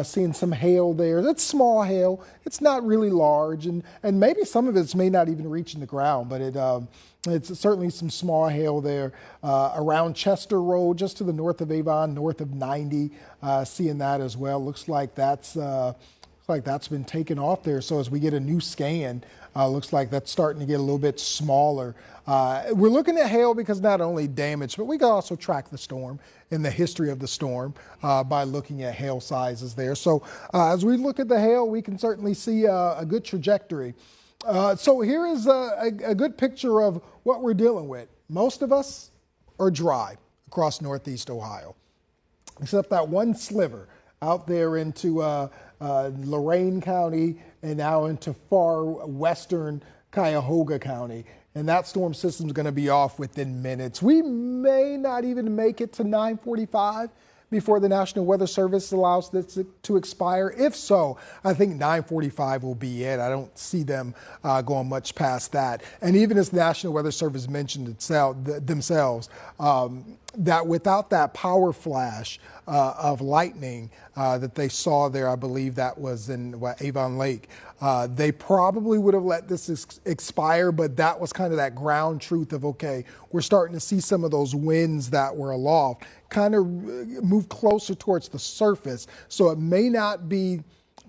Seeing some hail there. That's small hail. It's not really large, and maybe some of it may not even reach in the ground, but it's certainly some small hail there. Around Chester Road, just to the north of Avon, north of 90, seeing that as well. Looks like that's been taken off there. So as we get a new scan, looks like that's starting to get a little bit smaller. We're looking at hail because not only damage, but we can also track the storm and the history of the storm by looking at hail sizes there. So as we look at the hail, we can certainly see a good trajectory. So here is a good picture of what we're dealing with. Most of us are dry across northeast Ohio, except that one sliver out there into Lorain County and now into far western Cuyahoga County. And that storm system is going to be off within minutes. We may not even make it to 9:45 before the National Weather Service allows this to expire. If so, I think 9:45 will be it. I don't see them going much past that. And even as the National Weather Service mentioned themselves, that without that power flash of lightning that they saw there, I believe that was in Avon Lake, they probably would have let this expire, but that was kind of that ground truth of, okay, we're starting to see some of those winds that were aloft kind of move closer towards the surface. So it may not be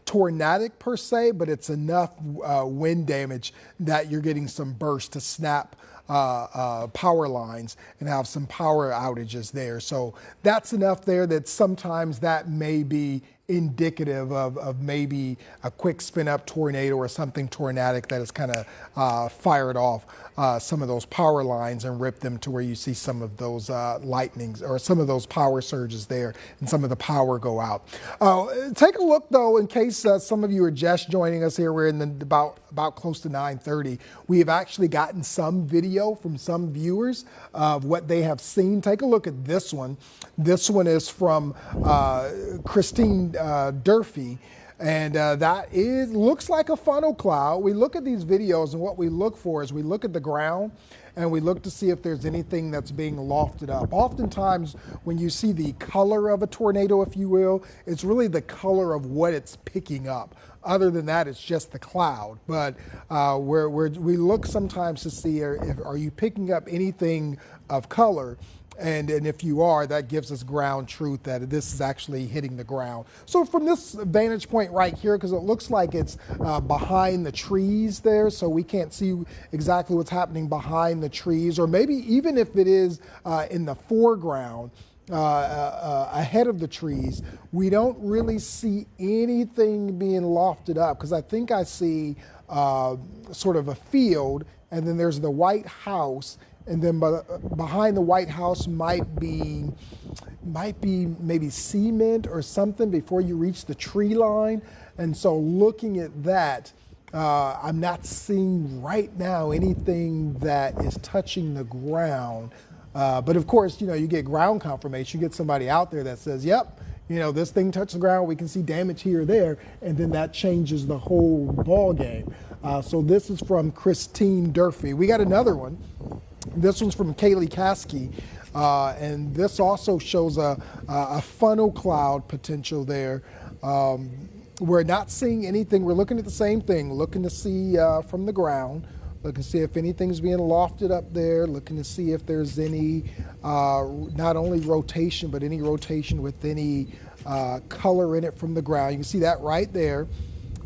tornadic per se, but it's enough wind damage that you're getting some bursts to snap power lines and have some power outages there. So that's enough there that sometimes that may be indicative of maybe a quick spin up tornado or something tornadic that has kind of fired off some of those power lines and ripped them to where you see some of those lightnings or some of those power surges there and some of the power go out. Take a look though, in case some of you are just joining us here. We're in about close to 9:30. We have actually gotten some video from some viewers of what they have seen. Take a look at this one. This one is from Christine Durfee, and that looks like a funnel cloud. We look at these videos, and what we look for is we look at the ground and we look to see if there's anything that's being lofted up. Oftentimes, when you see the color of a tornado, if you will, it's really the color of what it's picking up. Other than that, it's just the cloud. But we look sometimes to see are you picking up anything of color. And if you are, that gives us ground truth that this is actually hitting the ground. So from this vantage point right here, because it looks like it's behind the trees there, so we can't see exactly what's happening behind the trees, or maybe even if it is in the foreground, ahead of the trees, we don't really see anything being lofted up, because I think I see sort of a field, and then there's the White House, and then behind the White House might be maybe cement or something before you reach the tree line. And so looking at that, I'm not seeing right now anything that is touching the ground. But of course, you get ground confirmation. You get somebody out there that says, yep, this thing touched the ground. We can see damage here or there. And then that changes the whole ball game. So this is from Christine Durfee. We got another one. This one's from Kaylee Caskey, and this also shows a funnel cloud potential there. We're not seeing anything. We're looking at the same thing, looking to see from the ground, looking to see if anything's being lofted up there, looking to see if there's any, not only rotation, but any rotation with any color in it from the ground. You can see that right there,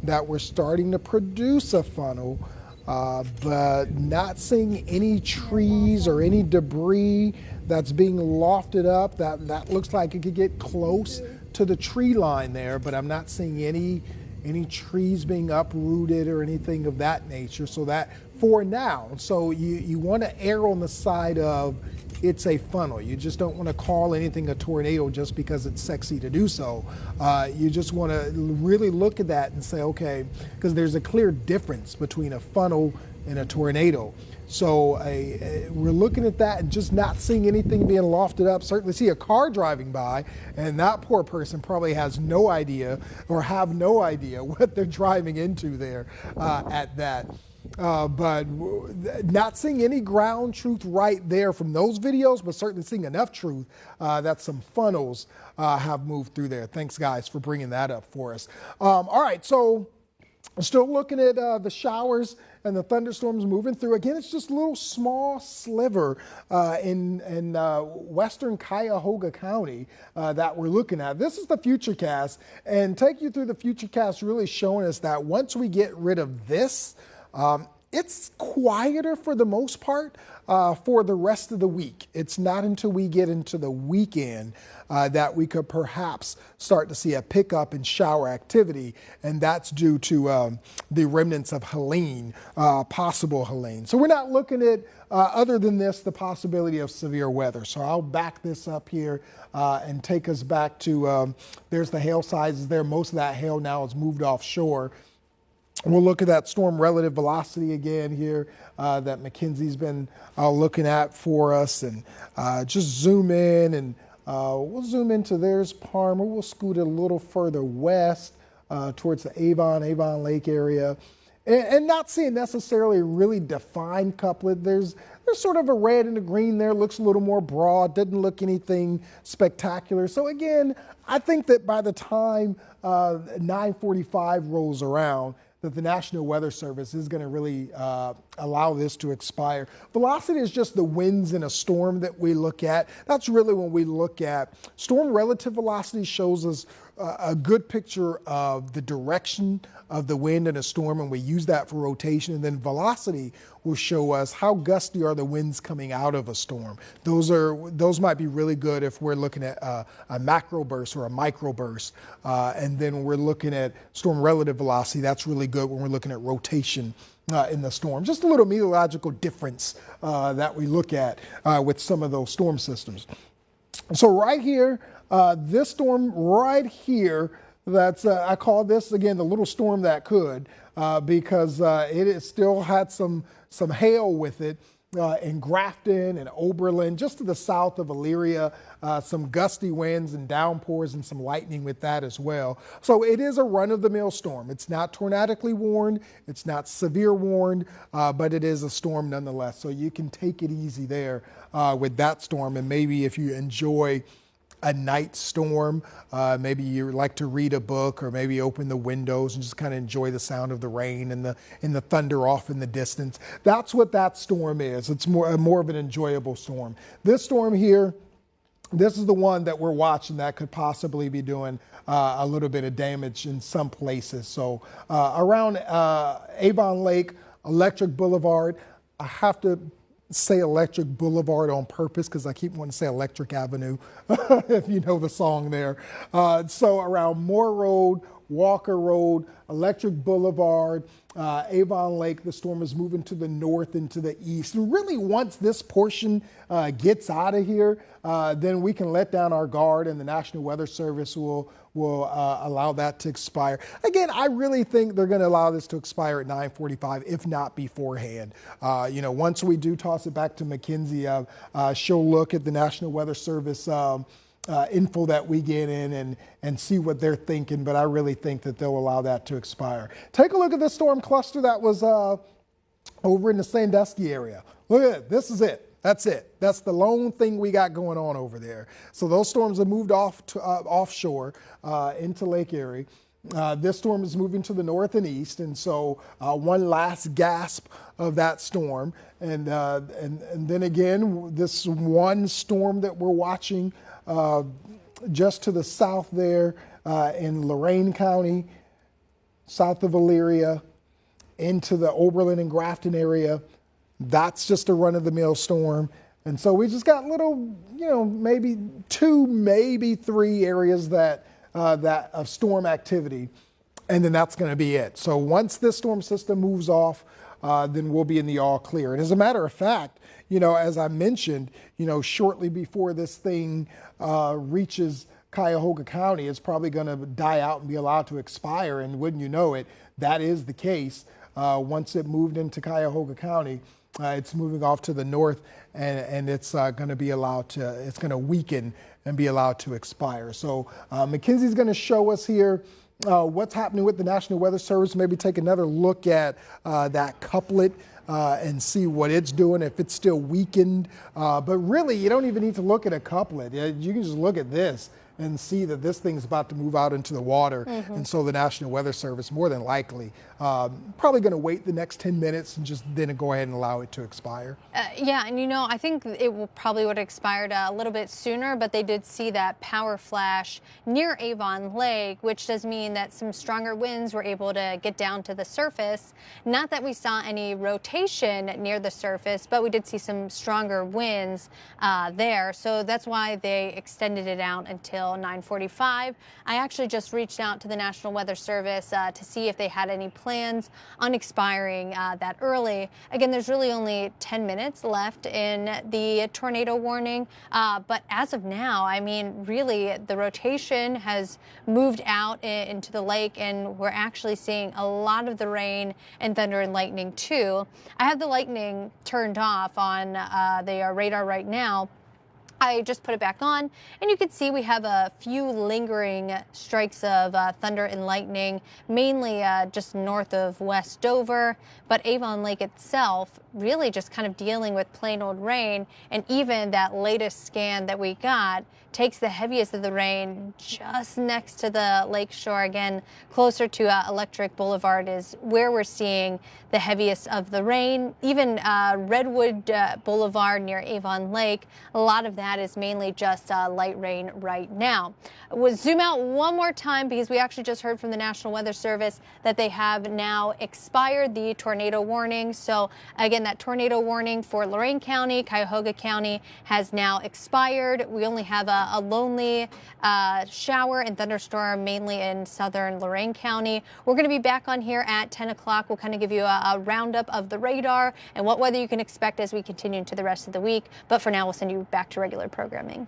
that we're starting to produce a funnel. But not seeing any trees or any debris that's being lofted up. That looks like it could get close to the tree line there, but I'm not seeing any trees being uprooted or anything of that nature. So that for now, so you want to err on the side of it's a funnel. You just don't want to call anything a tornado just because it's sexy to do so. You just want to really look at that and say, okay, because there's a clear difference between a funnel and a tornado. So we're looking at that and just not seeing anything being lofted up. Certainly see a car driving by, and that poor person probably has no idea or have no idea what they're driving into there at that. But not seeing any ground truth right there from those videos, but certainly seeing enough truth that some funnels have moved through there. Thanks, guys, for bringing that up for us. All right, so still looking at the showers and the thunderstorms moving through. Again, it's just a little small sliver in western Cuyahoga County that we're looking at. This is the futurecast, and take you through the futurecast really showing us that once we get rid of this, it's quieter for the most part for the rest of the week. It's not until we get into the weekend that we could perhaps start to see a pickup in shower activity, and that's due to the remnants of Helene, possible Helene. So we're not looking at, other than this, the possibility of severe weather. So I'll back this up here and take us back to, there's the hail sizes there. Most of that hail now is moved offshore. We'll look at that storm relative velocity again here that McKenzie's been looking at for us, and just zoom in, and we'll zoom into there's Palmer. We'll scoot it a little further west towards the Avon Lake area, and not seeing necessarily a really defined couplet. There's sort of a red and a green there, looks a little more broad, doesn't look anything spectacular. So again, I think that by the time 9:45 rolls around, that the National Weather Service is going to really allow this to expire. Velocity is just the winds in a storm that we look at. That's really when we look at storm relative velocity, shows us a good picture of the direction of the wind in a storm, and we use that for rotation. And then velocity will show us how gusty are the winds coming out of a storm. Those might be really good if we're looking at a macro burst or a micro burst. And then when we're looking at storm relative velocity, that's really good when we're looking at rotation in the storm. Just a little meteorological difference that we look at with some of those storm systems. So right here, this storm right here, that's I call this again the little storm that could, because it still had some hail with it in Grafton and Oberlin, just to the south of Elyria, some gusty winds and downpours and some lightning with that as well. So it is a run-of-the-mill storm. It's not tornadically warned, it's not severe warned, but it is a storm nonetheless. So you can take it easy there with that storm, and maybe if you enjoy a night storm, maybe you like to read a book, or maybe open the windows and just kind of enjoy the sound of the rain and the thunder off in the distance. That's what that storm is. It's more of an enjoyable storm. This storm here, this is the one that we're watching that could possibly be doing a little bit of damage in some places. So around Avon Lake, Electric Boulevard, I have to say Electric Boulevard on purpose because I keep wanting to say Electric Avenue, if you know the song there. So around Moore Road, Walker Road, Electric Boulevard, Avon Lake, the storm is moving to the north and to the east. And really, once this portion gets out of here, then we can let down our guard, and the National Weather Service will allow that to expire. Again, I really think they're going to allow this to expire at 9:45, if not beforehand. Once we do toss it back to McKenzie, she'll look at the National Weather Service info that we get in and see what they're thinking, but I really think that they'll allow that to expire. Take a look at this storm cluster that was over in the Sandusky area. Look at it. This is it. That's it. That's the lone thing we got going on over there. So those storms have moved off to offshore into Lake Erie. This storm is moving to the north and east, and so one last gasp of that storm, and then again this one storm that we're watching just to the south there in Lorain County, south of Elyria, into the Oberlin and Grafton area. That's just a run-of-the-mill storm. And so we just got little, maybe 2, maybe 3 areas that of storm activity, and then that's going to be it. So once this storm system moves off, then we'll be in the all clear. And as a matter of fact, as I mentioned, shortly before this thing reaches Cuyahoga County, it's probably going to die out and be allowed to expire. And wouldn't you know it, that is the case. Once it moved into Cuyahoga County, It's moving off to the north, and it's going to be allowed to, it's going to weaken and be allowed to expire. So Mackenzie's going to show us here what's happening with the National Weather Service, maybe take another look at that couplet and see what it's doing, if it's still weakened. But really, you don't even need to look at a couplet. You can just look at this and see that this thing's about to move out into the water. And so the National Weather Service, more than likely, probably going to wait the next 10 minutes and just then go ahead and allow it to expire. Yeah, and I think it probably would have expired a little bit sooner, but they did see that power flash near Avon Lake, which does mean that some stronger winds were able to get down to the surface. Not that we saw any rotation near the surface, but we did see some stronger winds there. So that's why they extended it out until 9:45. I actually just reached out to the National Weather Service to see if they had any plans on expiring that early. Again, there's really only 10 minutes left in the tornado warning, but as of now, I mean, really, the rotation has moved out into the lake, and we're actually seeing a lot of the rain and thunder and lightning too. I have the lightning turned off on the radar right now. I just put it back on, and you can see we have a few lingering strikes of thunder and lightning, mainly just north of West Dover, but Avon Lake itself really just kind of dealing with plain old rain, and even that latest scan that we got takes the heaviest of the rain just next to the lake shore. Again, closer to Electric Boulevard is where we're seeing the heaviest of the rain. Even Redwood Boulevard near Avon Lake, a lot of that is mainly just light rain right now. We'll zoom out one more time because we actually just heard from the National Weather Service that they have now expired the tornado warning. So again, that tornado warning for Lorain County, Cuyahoga County has now expired. We only have a lonely shower and thunderstorm mainly in southern Lorain County. We're going to be back on here at 10 o'clock. We'll kind of give you a roundup of the radar and what weather you can expect as we continue into the rest of the week. But for now, we'll send you back to regular programming.